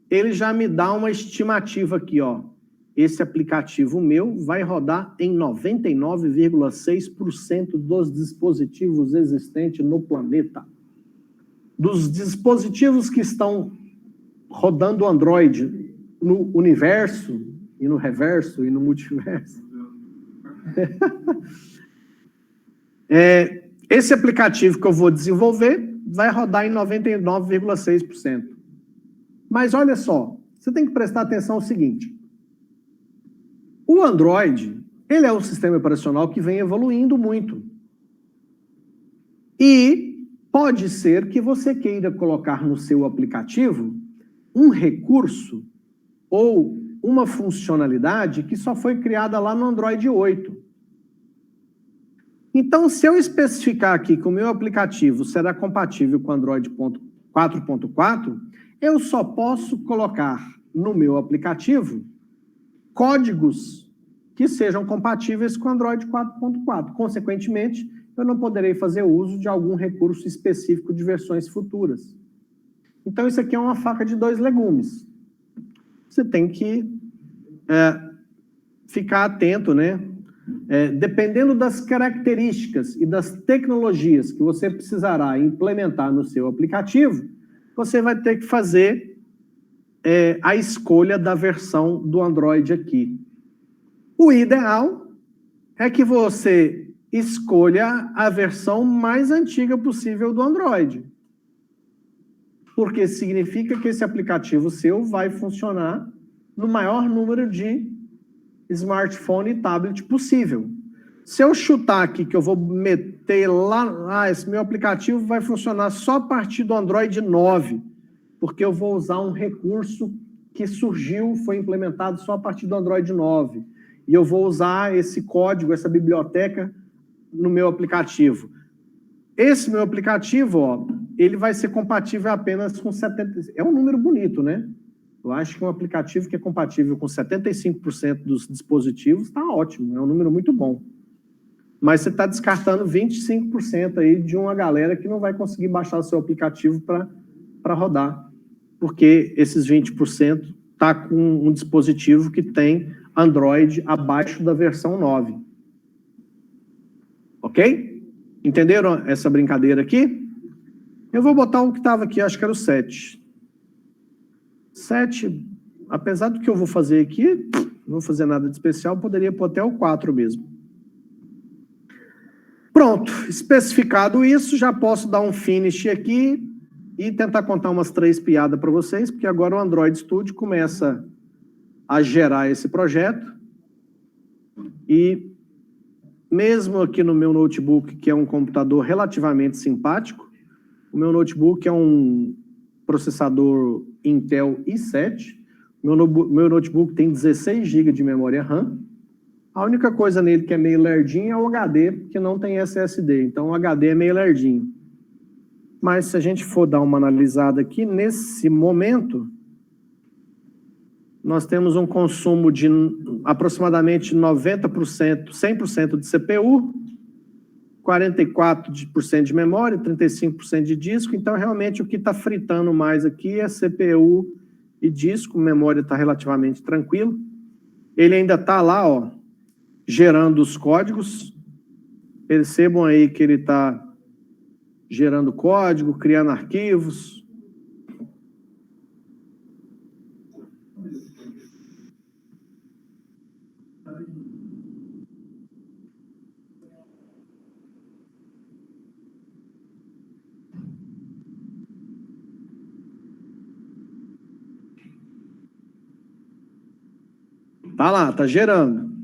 ele já me dá uma estimativa aqui, ó. Esse aplicativo meu vai rodar em 99,6% dos dispositivos existentes no planeta. Dos dispositivos que estão rodando Android no universo, e no reverso, e no multiverso. Esse aplicativo que eu vou desenvolver vai rodar em 99,6%. Mas olha só, você tem que prestar atenção ao seguinte. O Android, ele é um sistema operacional que vem evoluindo muito. E pode ser que você queira colocar no seu aplicativo um recurso ou uma funcionalidade que só foi criada lá no Android 8. Então, se eu especificar aqui que o meu aplicativo será compatível com Android 4.4, eu só posso colocar no meu aplicativo códigos que sejam compatíveis com Android 4.4. Consequentemente, eu não poderei fazer uso de algum recurso específico de versões futuras. Então, isso aqui é uma faca de dois legumes. Você tem que ficar atento, né? Dependendo das características e das tecnologias que você precisará implementar no seu aplicativo, você vai ter que fazer a escolha da versão do Android aqui. O ideal é que você escolha a versão mais antiga possível do Android. Porque significa que esse aplicativo seu vai funcionar no maior número de smartphone e tablet possível. Se eu chutar aqui que eu vou meter lá, esse meu aplicativo vai funcionar só a partir do Android 9, porque eu vou usar um recurso que surgiu, foi implementado só a partir do Android 9. E eu vou usar esse código, essa biblioteca no meu aplicativo. Esse meu aplicativo, ó, ele vai ser compatível apenas com 70%. É um número bonito, né? Eu acho que um aplicativo que é compatível com 75% dos dispositivos está ótimo, é um número muito bom. Mas você está descartando 25% aí de uma galera que não vai conseguir baixar o seu aplicativo para rodar, porque esses 20% está com um dispositivo que tem Android abaixo da versão 9. Ok? Entenderam essa brincadeira aqui? Eu vou botar o que estava aqui, acho que era o 7. 7, apesar do que eu vou fazer aqui, Não vou fazer nada de especial, poderia pôr até o 4 mesmo. Pronto, especificado isso, já posso dar um finish aqui e tentar contar umas 3 piadas para vocês, porque agora o Android Studio começa a gerar esse projeto. E mesmo aqui no meu notebook, que é um computador relativamente simpático, o meu notebook é um processador Intel i7, meu notebook tem 16 GB de memória RAM, a única coisa nele que é meio lerdinho é o HD, que não tem SSD, então o HD é meio lerdinho. Mas se a gente for dar uma analisada aqui, nesse momento, nós temos um consumo de aproximadamente 90%, 100% de CPU, 44% de memória, 35% de disco, então realmente o que está fritando mais aqui é CPU e disco, memória está relativamente tranquilo. Ele ainda está lá, ó, gerando os códigos, percebam aí que ele está gerando código, criando arquivos. Tá lá, tá gerando.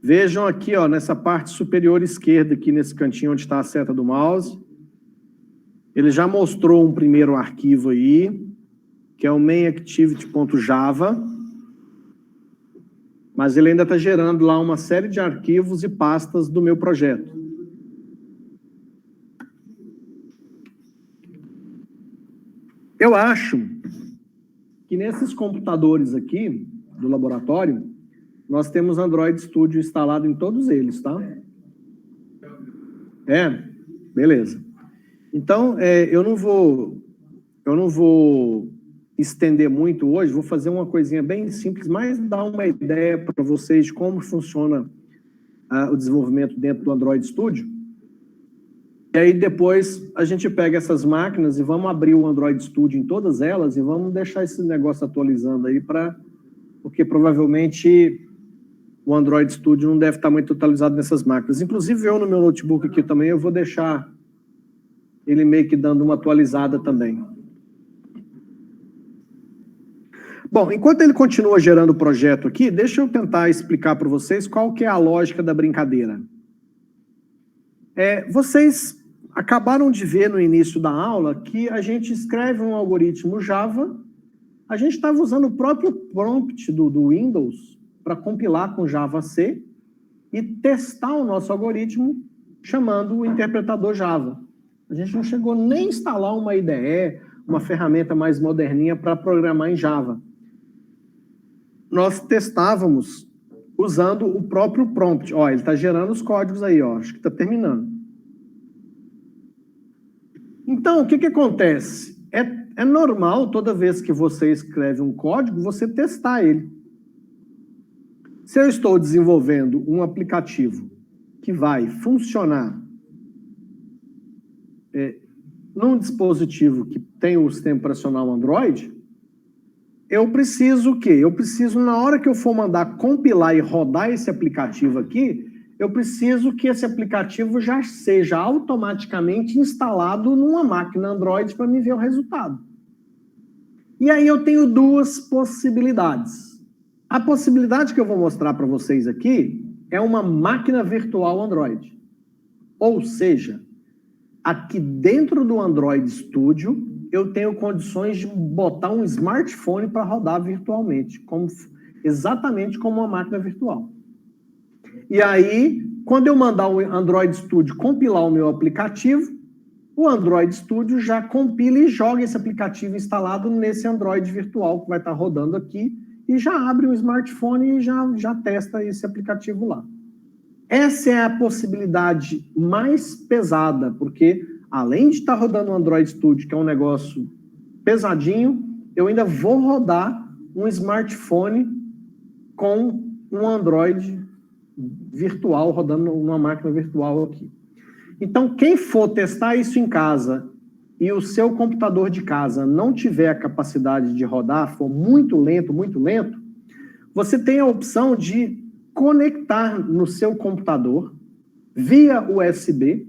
Vejam aqui, ó, nessa parte superior esquerda, aqui nesse cantinho onde está a seta do mouse. Ele já mostrou um primeiro arquivo aí, que é o mainActivity.java, mas ele ainda está gerando lá uma série de arquivos e pastas do meu projeto. Eu acho que nesses computadores aqui, do laboratório, nós temos Android Studio instalado em todos eles, tá? É? Beleza. Então, eu não vou estender muito hoje, vou fazer uma coisinha bem simples, mas dar uma ideia para vocês de como funciona o desenvolvimento dentro do Android Studio. E aí depois a gente pega essas máquinas e vamos abrir o Android Studio em todas elas e vamos deixar esse negócio atualizando aí porque provavelmente o Android Studio não deve estar muito atualizado nessas máquinas. Inclusive eu no meu notebook aqui também, eu vou deixar ele meio que dando uma atualizada também. Bom, enquanto ele continua gerando o projeto aqui, deixa eu tentar explicar para vocês qual que é a lógica da brincadeira. Vocês acabaram de ver no início da aula que a gente escreve um algoritmo Java, a gente estava usando o próprio prompt do Windows para compilar com Java C e testar o nosso algoritmo chamando o interpretador Java. A gente não chegou nem a instalar uma IDE, uma ferramenta mais moderninha para programar em Java. Nós testávamos usando o próprio prompt. Ó, ele está gerando os códigos aí, ó, acho que está terminando. Então, o que acontece? É normal, toda vez que você escreve um código, você testar ele. Se eu estou desenvolvendo um aplicativo que vai funcionar num dispositivo que tem o sistema operacional Android, eu preciso o quê? Eu preciso, na hora que eu for mandar compilar e rodar esse aplicativo aqui, eu preciso que esse aplicativo já seja automaticamente instalado numa máquina Android para me ver o resultado. E aí eu tenho duas possibilidades. A possibilidade que eu vou mostrar para vocês aqui é uma máquina virtual Android. Ou seja, aqui dentro do Android Studio, eu tenho condições de botar um smartphone para rodar virtualmente, exatamente como uma máquina virtual. E aí, quando eu mandar o Android Studio compilar o meu aplicativo, o Android Studio já compila e joga esse aplicativo instalado nesse Android virtual que vai estar rodando aqui e já abre um smartphone e já testa esse aplicativo lá. Essa é a possibilidade mais pesada, porque além de estar rodando o Android Studio, que é um negócio pesadinho, eu ainda vou rodar um smartphone com um Android virtual, rodando numa máquina virtual aqui. Então, quem for testar isso em casa e o seu computador de casa não tiver a capacidade de rodar, for muito lento, você tem a opção de conectar no seu computador, via USB,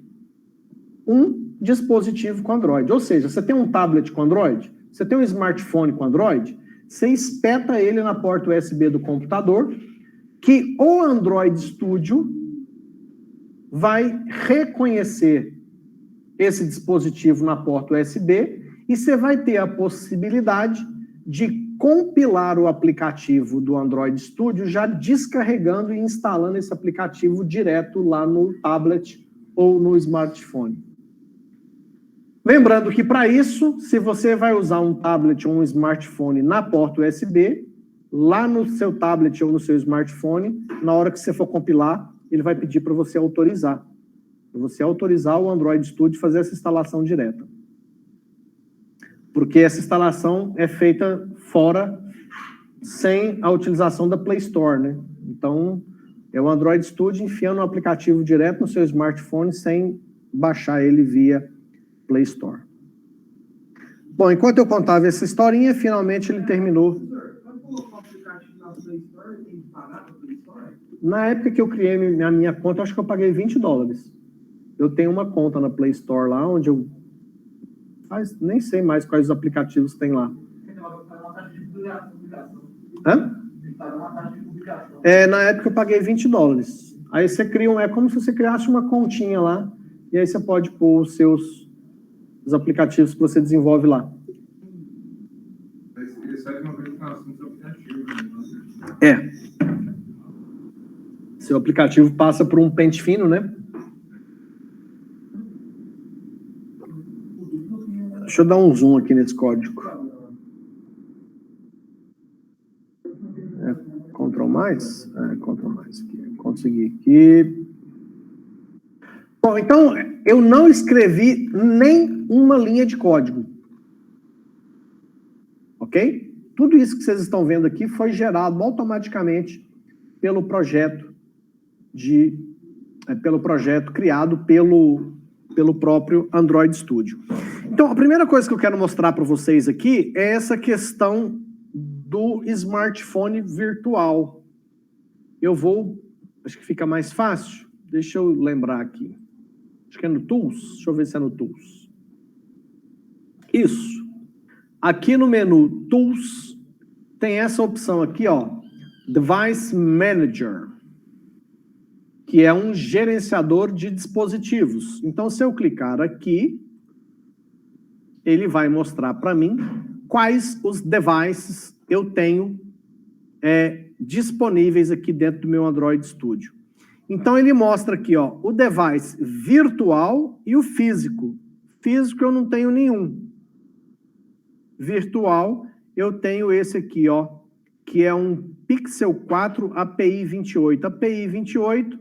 um dispositivo com Android. Ou seja, você tem um tablet com Android, você tem um smartphone com Android, você espeta ele na porta USB do computador, que o Android Studio vai reconhecer esse dispositivo na porta USB e você vai ter a possibilidade de compilar o aplicativo do Android Studio já descarregando e instalando esse aplicativo direto lá no tablet ou no smartphone. Lembrando que para isso, se você vai usar um tablet ou um smartphone na porta USB, lá no seu tablet ou no seu smartphone, na hora que você for compilar, ele vai pedir para você autorizar. Para você autorizar o Android Studio a fazer essa instalação direta. Porque essa instalação é feita fora, sem a utilização da Play Store, né? Então, é o Android Studio enfiando o aplicativo direto no seu smartphone sem baixar ele via Play Store. Bom, enquanto eu contava essa historinha, finalmente ele terminou. Quando colocou o aplicativo na Play Store, tem que pagar na Play Store? Na época que eu criei a minha conta, acho que eu paguei $20. Eu tenho uma conta na Play Store lá, onde eu nem sei mais quais os aplicativos tem lá. Hã? Na época eu paguei $20. Aí você cria é como se você criasse uma continha lá, e aí você pode pôr os aplicativos que você desenvolve lá. Ele sai de uma verificação do aplicativo. Seu aplicativo passa por um pente fino, né? Deixa eu dar um zoom aqui nesse código. Ctrl mais? Ctrl mais aqui. Consegui aqui. Bom, então, eu não escrevi nem uma linha de código. Ok? Tudo isso que vocês estão vendo aqui foi gerado automaticamente pelo projeto criado pelo próprio Android Studio. Então, a primeira coisa que eu quero mostrar para vocês aqui é essa questão do smartphone virtual. Acho que fica mais fácil. Deixa eu lembrar aqui. Acho que é no Tools. Deixa eu ver se é no Tools. Isso. Aqui no menu Tools, tem essa opção aqui, ó, Device Manager, que é um gerenciador de dispositivos. Então, se eu clicar aqui, ele vai mostrar para mim quais os devices eu tenho disponíveis aqui dentro do meu Android Studio. Então, ele mostra aqui, ó, o device virtual e o físico. Físico eu não tenho nenhum. Virtual, eu tenho esse aqui, ó, que é um Pixel 4 API 28. API 28,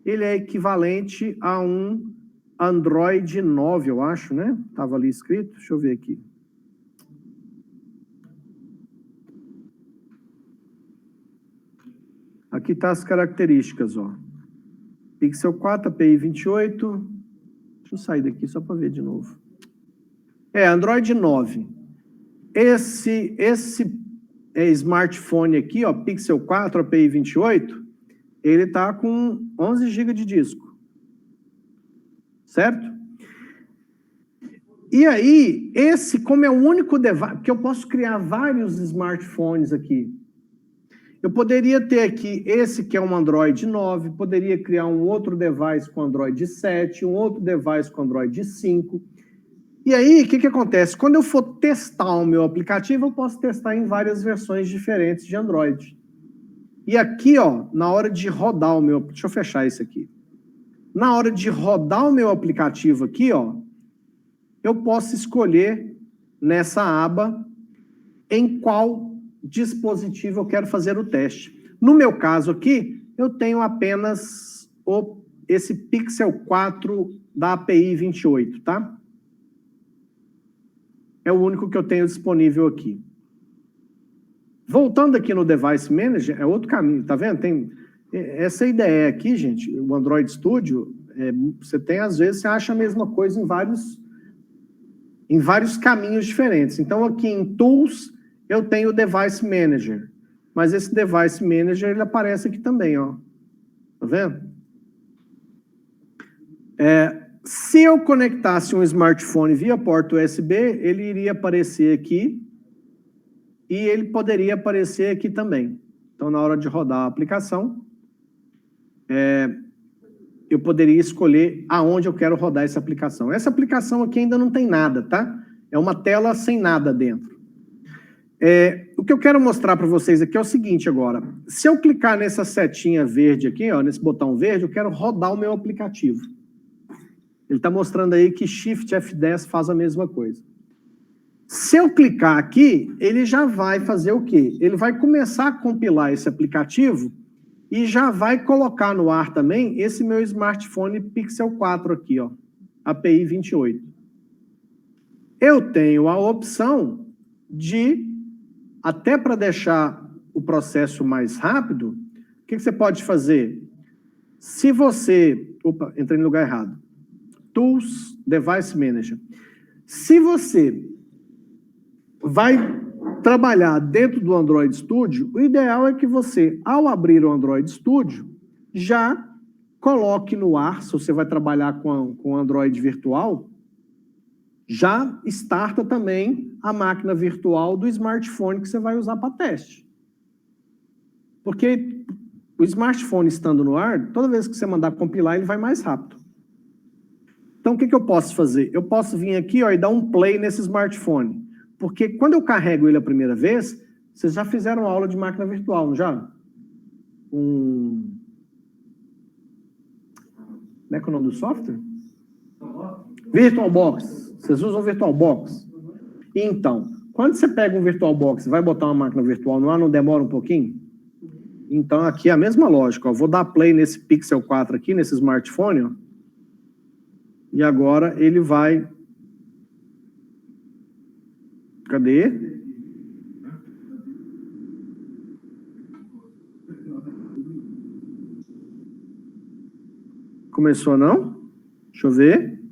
ele é equivalente a um Android 9, eu acho, né? Estava ali escrito, deixa eu ver aqui. Aqui tá as características, ó. Pixel 4, API 28. Deixa eu sair daqui só para ver de novo. Android 9. Esse smartphone aqui, ó, Pixel 4, API 28, ele tá com 11 GB de disco. Certo? E aí, como é o único device, porque eu posso criar vários smartphones aqui. Eu poderia ter aqui esse que é um Android 9, poderia criar um outro device com Android 7, um outro device com Android 5. E aí, o que acontece? Quando eu for testar o meu aplicativo, eu posso testar em várias versões diferentes de Android. E aqui, ó, na hora de rodar o meu... Deixa eu fechar isso aqui. Na hora de rodar o meu aplicativo aqui, ó, eu posso escolher nessa aba em qual dispositivo eu quero fazer o teste. No meu caso aqui, eu tenho apenas esse Pixel 4 da API 28, tá? É o único que eu tenho disponível aqui. Voltando aqui no Device Manager, é outro caminho, tá vendo? Tem essa ideia aqui, gente, o Android Studio, você tem, às vezes, você acha a mesma coisa em vários caminhos diferentes. Então, aqui em Tools, eu tenho o Device Manager. Mas esse Device Manager, ele aparece aqui também, ó. Tá vendo? Se eu conectasse um smartphone via porta USB, ele iria aparecer aqui e ele poderia aparecer aqui também. Então, na hora de rodar a aplicação, eu poderia escolher aonde eu quero rodar essa aplicação. Essa aplicação aqui ainda não tem nada, tá? É uma tela sem nada dentro. O que eu quero mostrar para vocês aqui é o seguinte agora. Se eu clicar nessa setinha verde aqui, ó, nesse botão verde, eu quero rodar o meu aplicativo. Ele está mostrando aí que Shift F10 faz a mesma coisa. Se eu clicar aqui, ele já vai fazer o quê? Ele vai começar a compilar esse aplicativo e já vai colocar no ar também esse meu smartphone Pixel 4 aqui, ó, API 28. Eu tenho a opção de, até para deixar o processo mais rápido, o que você pode fazer? Se você... Opa, entrei no lugar errado. Tools, Device Manager. Se você vai trabalhar dentro do Android Studio, o ideal é que você, ao abrir o Android Studio, já coloque no ar, se você vai trabalhar com o Android virtual, já starta também a máquina virtual do smartphone que você vai usar para teste. Porque o smartphone estando no ar, toda vez que você mandar compilar, ele vai mais rápido. Então, o que eu posso fazer? Eu posso vir aqui, ó, e dar um play nesse smartphone. Porque quando eu carrego ele a primeira vez, vocês já fizeram aula de máquina virtual, não já? Como é que é o nome do software? VirtualBox. Vocês usam VirtualBox? Então, quando você pega um VirtualBox e vai botar uma máquina virtual no ar, não demora um pouquinho? Então, aqui é a mesma lógica. Ó. Vou dar play nesse Pixel 4 aqui, nesse smartphone, ó. E agora ele vai... Cadê? Começou, não? Deixa eu ver.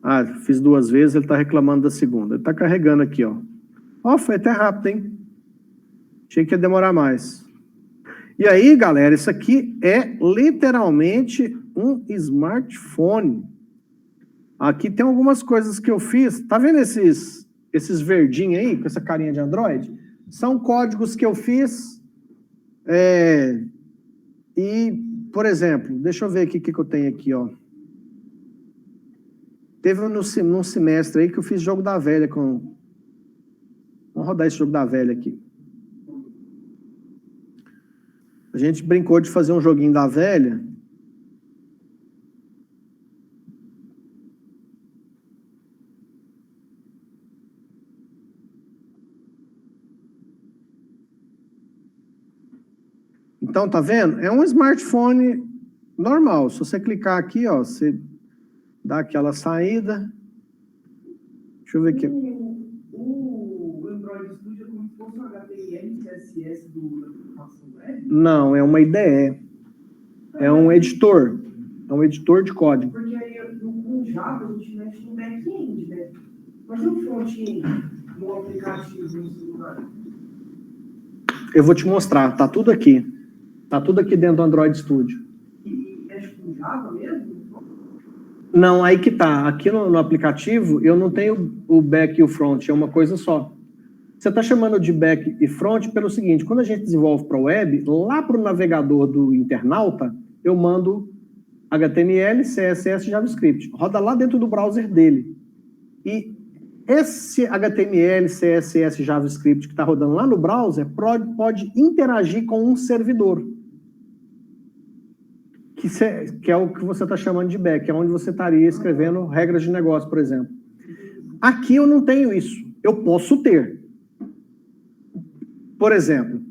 Ah, fiz 2 vezes, ele está reclamando da segunda. Ele está carregando aqui, ó. Ó, foi até rápido, hein? Achei que ia demorar mais. E aí, galera, isso aqui é literalmente um smartphone. Aqui tem algumas coisas que eu fiz. Tá vendo esses verdinhos aí, com essa carinha de Android? São códigos que eu fiz. E, por exemplo, deixa eu ver aqui o que eu tenho aqui, ó. Teve num semestre aí que eu fiz jogo da velha com... Vamos rodar esse jogo da velha aqui. A gente brincou de fazer um joguinho da velha. Então, tá vendo? É um smartphone normal. Se você clicar aqui, ó, você dá aquela saída. Deixa eu ver aqui. O Android Studio é como se fosse um HTML, CSS da aplicação web? Não, é uma IDE. É um editor. É um editor de código. Porque aí no Java a gente mexe no back-end, né? Mas e o front-end no aplicativo no celular? Eu vou te mostrar. Tá tudo aqui. Tá tudo aqui dentro do Android Studio. E mexe com Java mesmo? Não, aí que tá. Aqui no aplicativo, eu não tenho o back e o front, é uma coisa só. Você está chamando de back e front pelo seguinte, quando a gente desenvolve para a web, lá para o navegador do internauta, eu mando HTML, CSS e JavaScript. Roda lá dentro do browser dele. E esse HTML, CSS e JavaScript que está rodando lá no browser pode interagir com um servidor. Que é o que você está chamando de back, é onde você estaria escrevendo regras de negócio, por exemplo. Aqui eu não tenho isso. Eu posso ter. Por exemplo,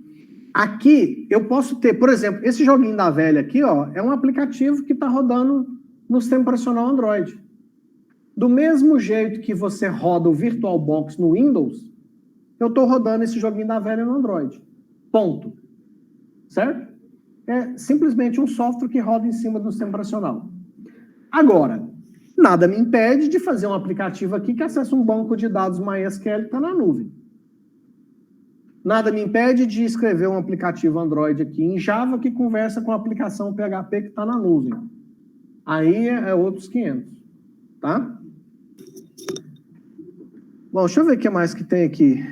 aqui eu posso ter, por exemplo, esse joguinho da velha aqui, ó, é um aplicativo que está rodando no sistema operacional Android. Do mesmo jeito que você roda o VirtualBox no Windows, eu estou rodando esse joguinho da velha no Android. Ponto. Certo? É simplesmente um software que roda em cima do sistema operacional. Agora, nada me impede de fazer um aplicativo aqui que acessa um banco de dados MySQL que está na nuvem. nada me impede de escrever um aplicativo Android aqui em Java que conversa com a aplicação PHP que está na nuvem. Aí é outros 500, tá? Bom, deixa eu ver o que mais que tem aqui.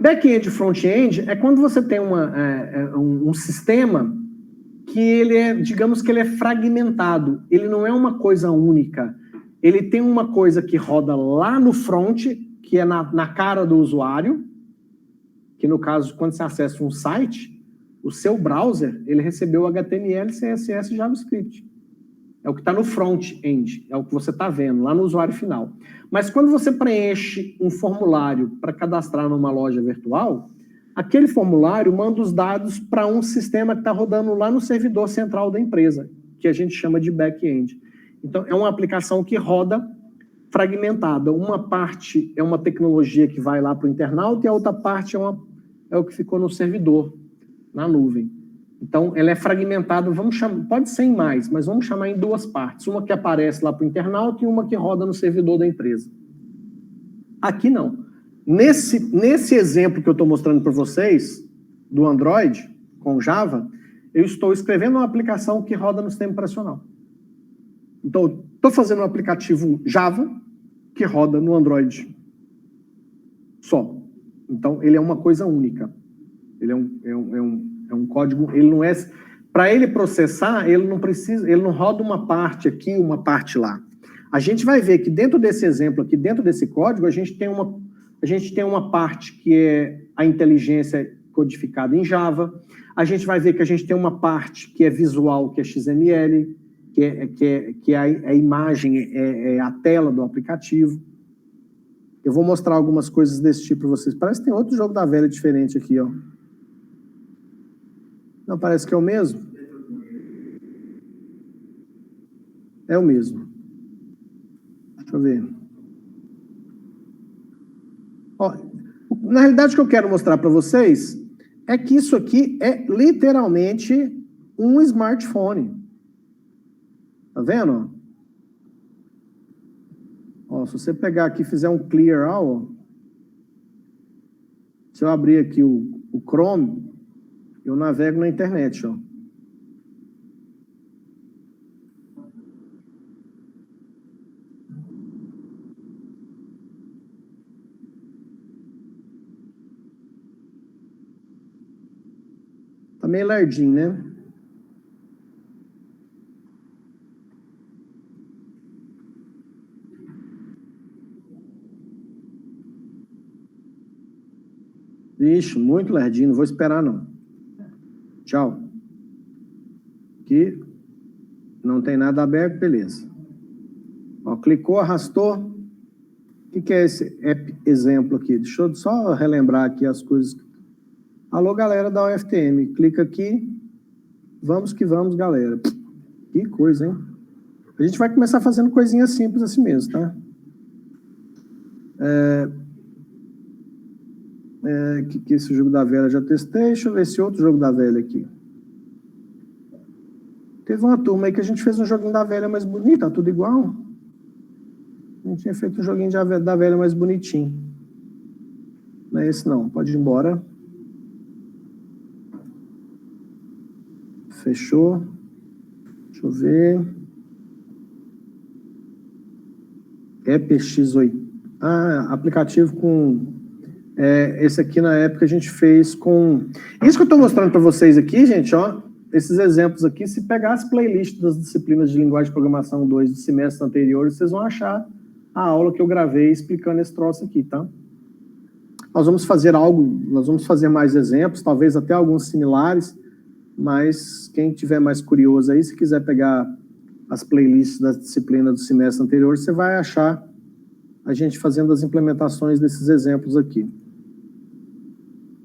Back-end e front-end é quando você tem um sistema que ele é, digamos que ele é fragmentado. Ele não é uma coisa única. Ele tem uma coisa que roda lá no front, que é na cara do usuário, que no caso, quando você acessa um site, o seu browser, ele recebeu HTML, CSS e JavaScript. É o que está no front-end, é o que você está vendo, lá no usuário final. Mas quando você preenche um formulário para cadastrar numa loja virtual, aquele formulário manda os dados para um sistema que está rodando lá no servidor central da empresa, que a gente chama de back-end. Então, é uma aplicação que roda fragmentada. Uma parte é uma tecnologia que vai lá para o internauta e a outra parte é o que ficou no servidor, na nuvem. Então, ela é fragmentada, vamos chamar, pode ser em mais, mas vamos chamar em duas partes. Uma que aparece lá para o internauta e uma que roda no servidor da empresa. Aqui não. Nesse exemplo que eu estou mostrando para vocês, do Android, com Java, eu estou escrevendo uma aplicação que roda no sistema operacional. Então, estou fazendo um aplicativo Java que roda no Android só. Então, ele é uma coisa única. Ele é um código, ele não é... Para ele processar, ele não roda uma parte aqui, uma parte lá. A gente vai ver que dentro desse exemplo aqui, dentro desse código, a gente tem uma parte que é a inteligência codificada em Java. A gente vai ver que a gente tem uma parte que é visual, que é XML, que é a imagem, é a tela do aplicativo. Eu vou mostrar algumas coisas desse tipo para vocês. Parece que tem outro jogo da velha diferente aqui, ó. Não, parece que é o mesmo. É o mesmo. Deixa eu ver. Ó, na realidade, o que eu quero mostrar para vocês é que isso aqui é literalmente um smartphone. Tá vendo? Ó, se você pegar aqui e fizer um clear all, se eu abrir aqui o Chrome, eu navego na internet, ó. Tá meio lardinho, né? Vixe, muito lardinho, não vou esperar não. Tchau. Aqui não tem nada aberto, beleza. Ó, clicou, arrastou. O que é esse app exemplo aqui? Deixa eu só relembrar aqui as coisas. Alô, galera da UFTM, clica aqui. Vamos que vamos, galera. Que coisa, hein? A gente vai começar fazendo coisinhas simples assim mesmo, tá? Que esse jogo da velha já testei. Deixa eu ver esse outro jogo da velha aqui. Teve uma turma aí que a gente fez um joguinho da velha mais bonito, tá tudo igual. A gente tinha feito um joguinho da velha mais bonitinho. Não é esse não, pode ir embora. Fechou. Deixa eu ver. EPX8. Aplicativo com... esse aqui na época a gente fez com... Isso que eu estou mostrando para vocês aqui, gente, ó. Esses exemplos aqui, se pegar as playlists das disciplinas de linguagem de programação 2 do semestre anterior, vocês vão achar a aula que eu gravei explicando esse troço aqui, tá? Nós vamos fazer mais exemplos, talvez até alguns similares, mas quem tiver mais curioso aí, se quiser pegar as playlists das disciplinas do semestre anterior, você vai achar a gente fazendo as implementações desses exemplos aqui.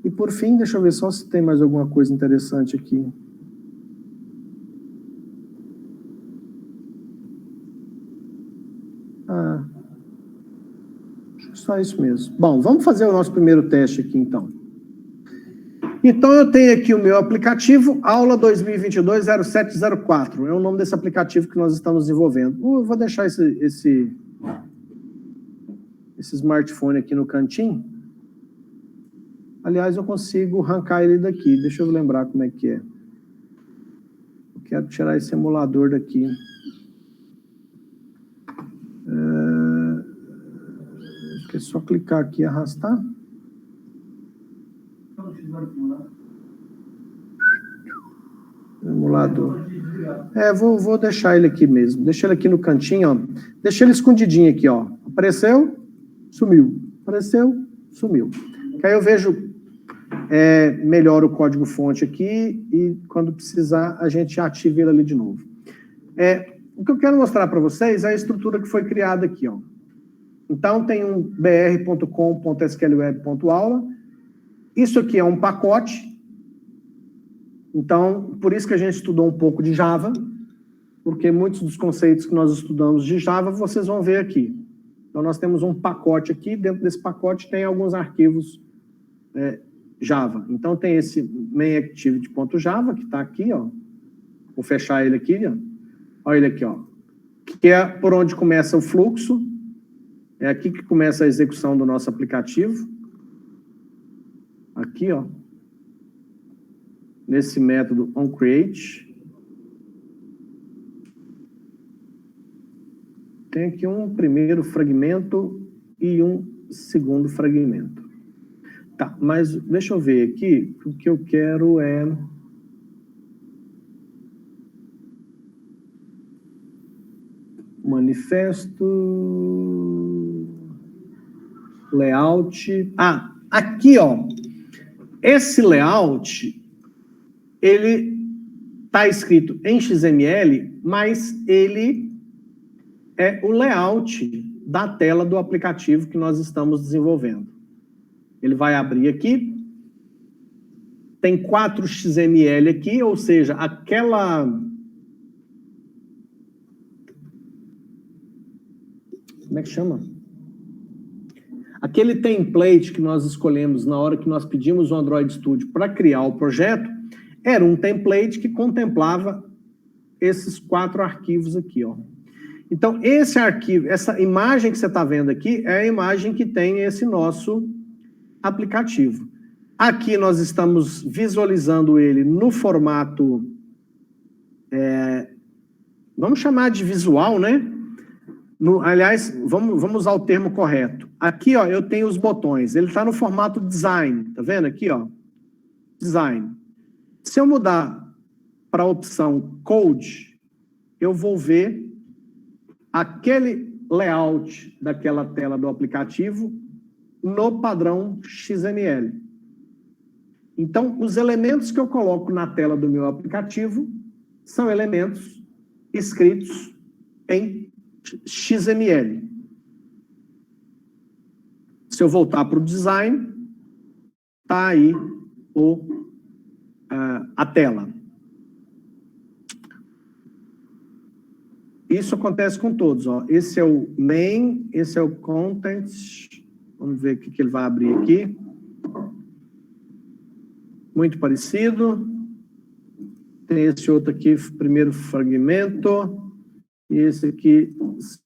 E por fim, deixa eu ver só se tem mais alguma coisa interessante aqui. Só isso mesmo. Bom, vamos fazer o nosso primeiro teste aqui, então. Então, eu tenho aqui o meu aplicativo, aula 2022-0704. É o nome desse aplicativo que nós estamos desenvolvendo. Eu vou deixar esse esse smartphone aqui no cantinho. Aliás, eu consigo arrancar ele daqui. Deixa eu lembrar como é que é. Eu quero tirar esse emulador daqui. Acho que é só clicar aqui e arrastar. Emulador. Vou deixar ele aqui mesmo. Deixa ele aqui no cantinho, ó. Deixa ele escondidinho aqui, ó. Apareceu, sumiu. Apareceu, sumiu. Que aí eu vejo melhor o código-fonte aqui e quando precisar a gente ativa ele ali de novo. O que eu quero mostrar para vocês é a estrutura que foi criada aqui, ó. Então tem um br.com.sqlweb.aula. Isso aqui é um pacote. Então, por isso que a gente estudou um pouco de Java, porque muitos dos conceitos que nós estudamos de Java, vocês vão ver aqui. Então, nós temos um pacote aqui, dentro desse pacote tem alguns arquivos Java. Então, tem esse mainActivity.java, que está aqui, ó. Vou fechar ele aqui, ó. Olha ele aqui, ó. Que é por onde começa o fluxo. É aqui que começa a execução do nosso aplicativo. Aqui, ó. Nesse método onCreate. Tem aqui um primeiro fragmento e um segundo fragmento. Tá, mas deixa eu ver aqui, o que eu quero é... Manifesto... Layout... Ah, aqui, ó. Esse layout... ele está escrito em XML, mas ele é o layout da tela do aplicativo que nós estamos desenvolvendo. Ele vai abrir aqui, tem 4 XML aqui, ou seja, aquela... Como é que chama? Aquele template que nós escolhemos na hora que nós pedimos o Android Studio para criar o projeto, era um template que contemplava esses 4 arquivos aqui, ó. Então, esse arquivo, essa imagem que você está vendo aqui, é a imagem que tem esse nosso aplicativo. Aqui nós estamos visualizando ele no formato, vamos chamar de visual, né? Aliás, vamos usar o termo correto. Aqui, ó, eu tenho os botões. Ele está no formato design, tá vendo aqui, ó? Design. Se eu mudar para a opção Code, eu vou ver aquele layout daquela tela do aplicativo no padrão XML. Então, os elementos que eu coloco na tela do meu aplicativo são elementos escritos em XML. Se eu voltar para o design, está aí a tela. Isso acontece com todos, ó. Esse é o main, esse é o content. Vamos ver o que ele vai abrir aqui. Muito parecido. Tem esse outro aqui, primeiro fragmento. E esse aqui,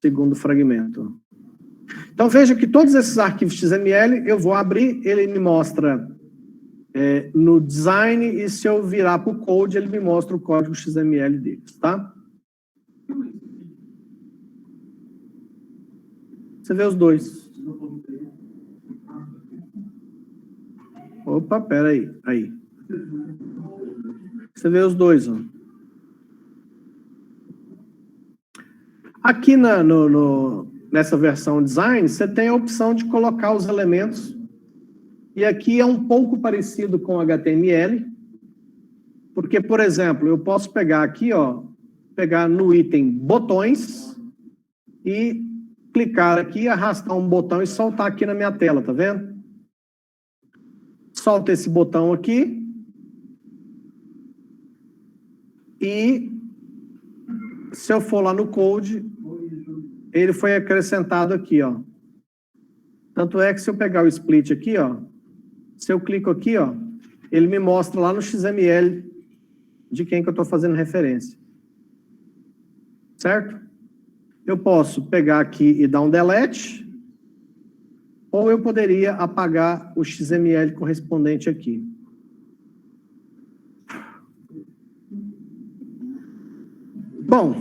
segundo fragmento. Então, veja que todos esses arquivos XML, eu vou abrir, ele me mostra no design, e se eu virar para o code, ele me mostra o código XML deles, tá? Você vê os dois. Opa, peraí. Aí. Você vê os dois, ó. Aqui nessa versão design, você tem a opção de colocar os elementos. E aqui é um pouco parecido com o HTML. Porque, por exemplo, eu posso pegar aqui, ó, pegar no item botões e clicar aqui, arrastar um botão e soltar aqui na minha tela, tá vendo? Solta esse botão aqui. E se eu for lá no code, ele foi acrescentado aqui, ó. Tanto é que se eu pegar o split aqui, ó, se eu clico aqui, ó, ele me mostra lá no XML de quem que eu estou fazendo referência. Certo? Eu posso pegar aqui e dar um delete. ou eu poderia apagar o XML correspondente aqui. Bom,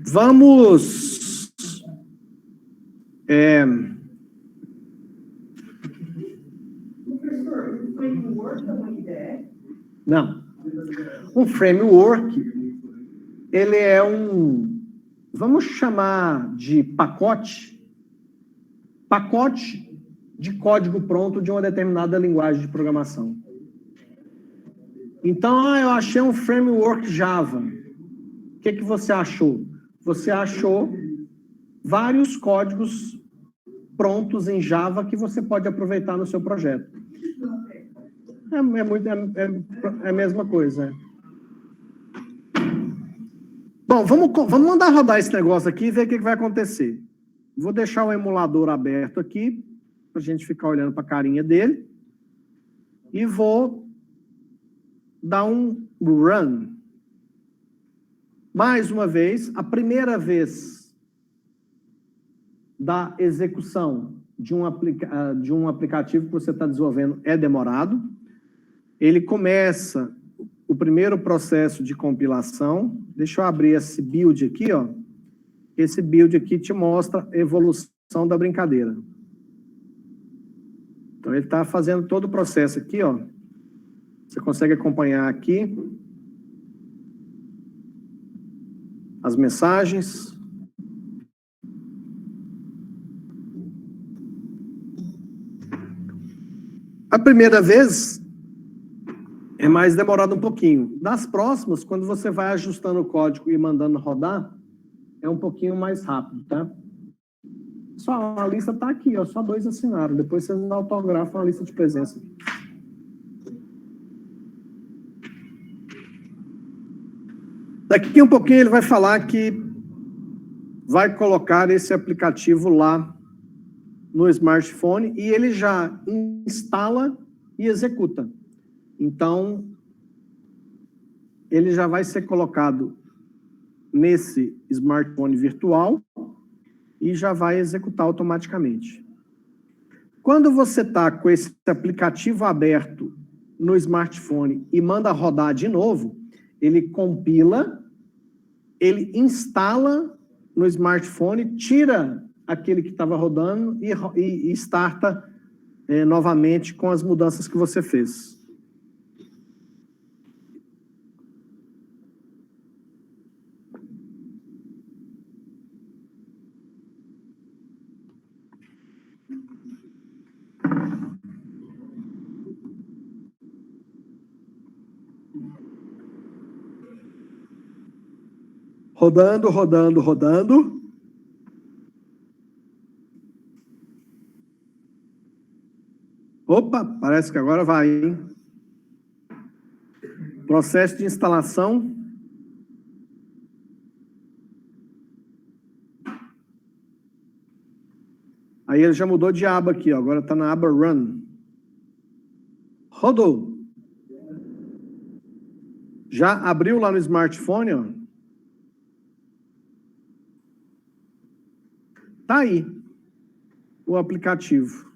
vamos... Professor, o framework é uma IDE? Não. Um framework, ele é um, vamos chamar de pacote de código pronto de uma determinada linguagem de programação. Então, eu achei um framework Java. O que você achou? Você achou vários códigos prontos em Java que você pode aproveitar no seu projeto. É a mesma coisa. Bom, vamos mandar rodar esse negócio aqui e ver o que vai acontecer. Vou deixar o emulador aberto aqui, para a gente ficar olhando para a carinha dele. E vou dar um run. Mais uma vez, a primeira vez da execução de um aplicativo que você está desenvolvendo é demorado. Ele começa o primeiro processo de compilação. Deixa eu abrir esse build aqui, ó. Esse build aqui te mostra a evolução da brincadeira. Então, ele está fazendo todo o processo aqui, ó. Você consegue acompanhar aqui as mensagens. A primeira vez é mais demorado um pouquinho. Das próximas, quando você vai ajustando o código e mandando rodar, é um pouquinho mais rápido, tá? Só a lista tá aqui, ó, só 2 assinaram. Depois vocês autografam a lista de presença. Daqui um pouquinho ele vai falar que vai colocar esse aplicativo lá no smartphone e ele já instala e executa. Então, ele já vai ser colocado nesse smartphone virtual e já vai executar automaticamente. Quando você está com esse aplicativo aberto no smartphone e manda rodar de novo, ele compila, ele instala no smartphone, tira aquele que estava rodando e starta novamente com as mudanças que você fez. Rodando, rodando, rodando. Opa, parece que agora vai, hein? Processo de instalação. Aí ele já mudou de aba aqui, ó. Agora está na aba Run. Rodou. Já abriu lá no smartphone, ó. Tá aí o aplicativo.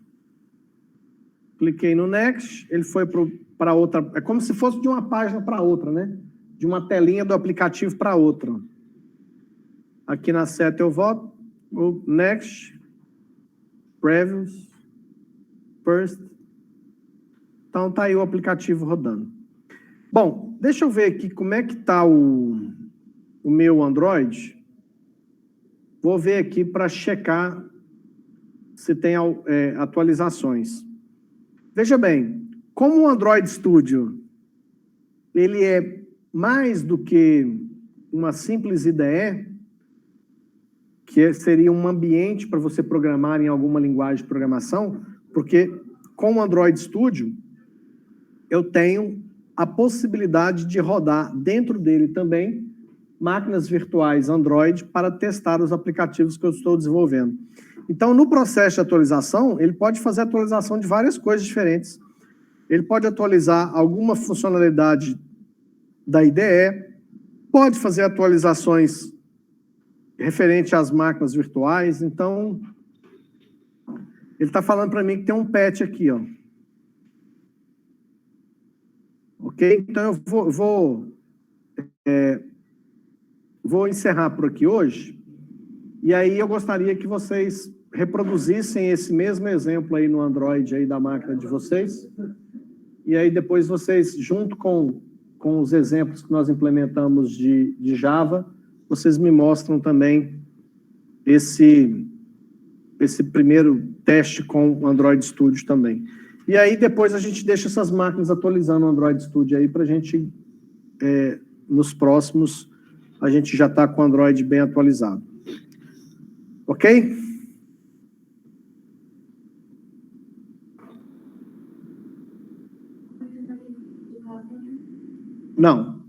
Cliquei no Next, ele foi para outra. É como se fosse de uma página para outra, né? De uma telinha do aplicativo para outra. Aqui na seta eu volto. O Next, Previews, First. Então tá aí o aplicativo rodando. Bom, deixa eu ver aqui como é que tá o meu Android. Vou ver aqui para checar se tem atualizações. Veja bem, como o Android Studio ele é mais do que uma simples IDE, que seria um ambiente para você programar em alguma linguagem de programação, porque com o Android Studio eu tenho a possibilidade de rodar dentro dele também máquinas virtuais Android para testar os aplicativos que eu estou desenvolvendo. Então, no processo de atualização, ele pode fazer atualização de várias coisas diferentes. Ele pode atualizar alguma funcionalidade da IDE, pode fazer atualizações referente às máquinas virtuais. Então, Ele está falando para mim que tem um patch aqui, ó. Ok? Então, eu vou encerrar por aqui hoje. E aí eu gostaria que vocês reproduzissem esse mesmo exemplo aí no Android aí da máquina de vocês. E aí depois vocês, junto com os exemplos que nós implementamos de Java, vocês me mostram também esse primeiro teste com o Android Studio também. E aí depois a gente deixa essas máquinas atualizando o Android Studio aí para a gente, nos próximos, a gente já está com o Android bem atualizado. Ok? Não.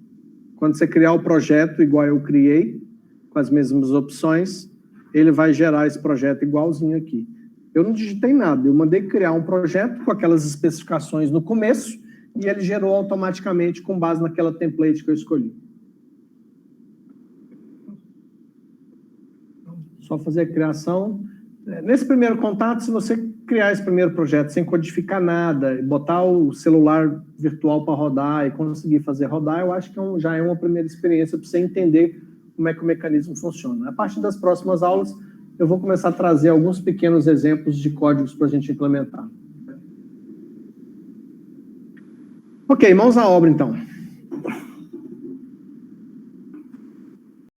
Quando você criar o projeto igual eu criei, com as mesmas opções, ele vai gerar esse projeto igualzinho aqui. Eu não digitei nada, eu mandei criar um projeto com aquelas especificações no começo e ele gerou automaticamente com base naquela template que eu escolhi. Só fazer a criação. Nesse primeiro contato, se você criar esse primeiro projeto sem codificar nada, botar o celular virtual para rodar e conseguir fazer rodar, eu acho que já é uma primeira experiência para você entender como é que o mecanismo funciona. A partir das próximas aulas, eu vou começar a trazer alguns pequenos exemplos de códigos para a gente implementar. Ok, mãos à obra, então.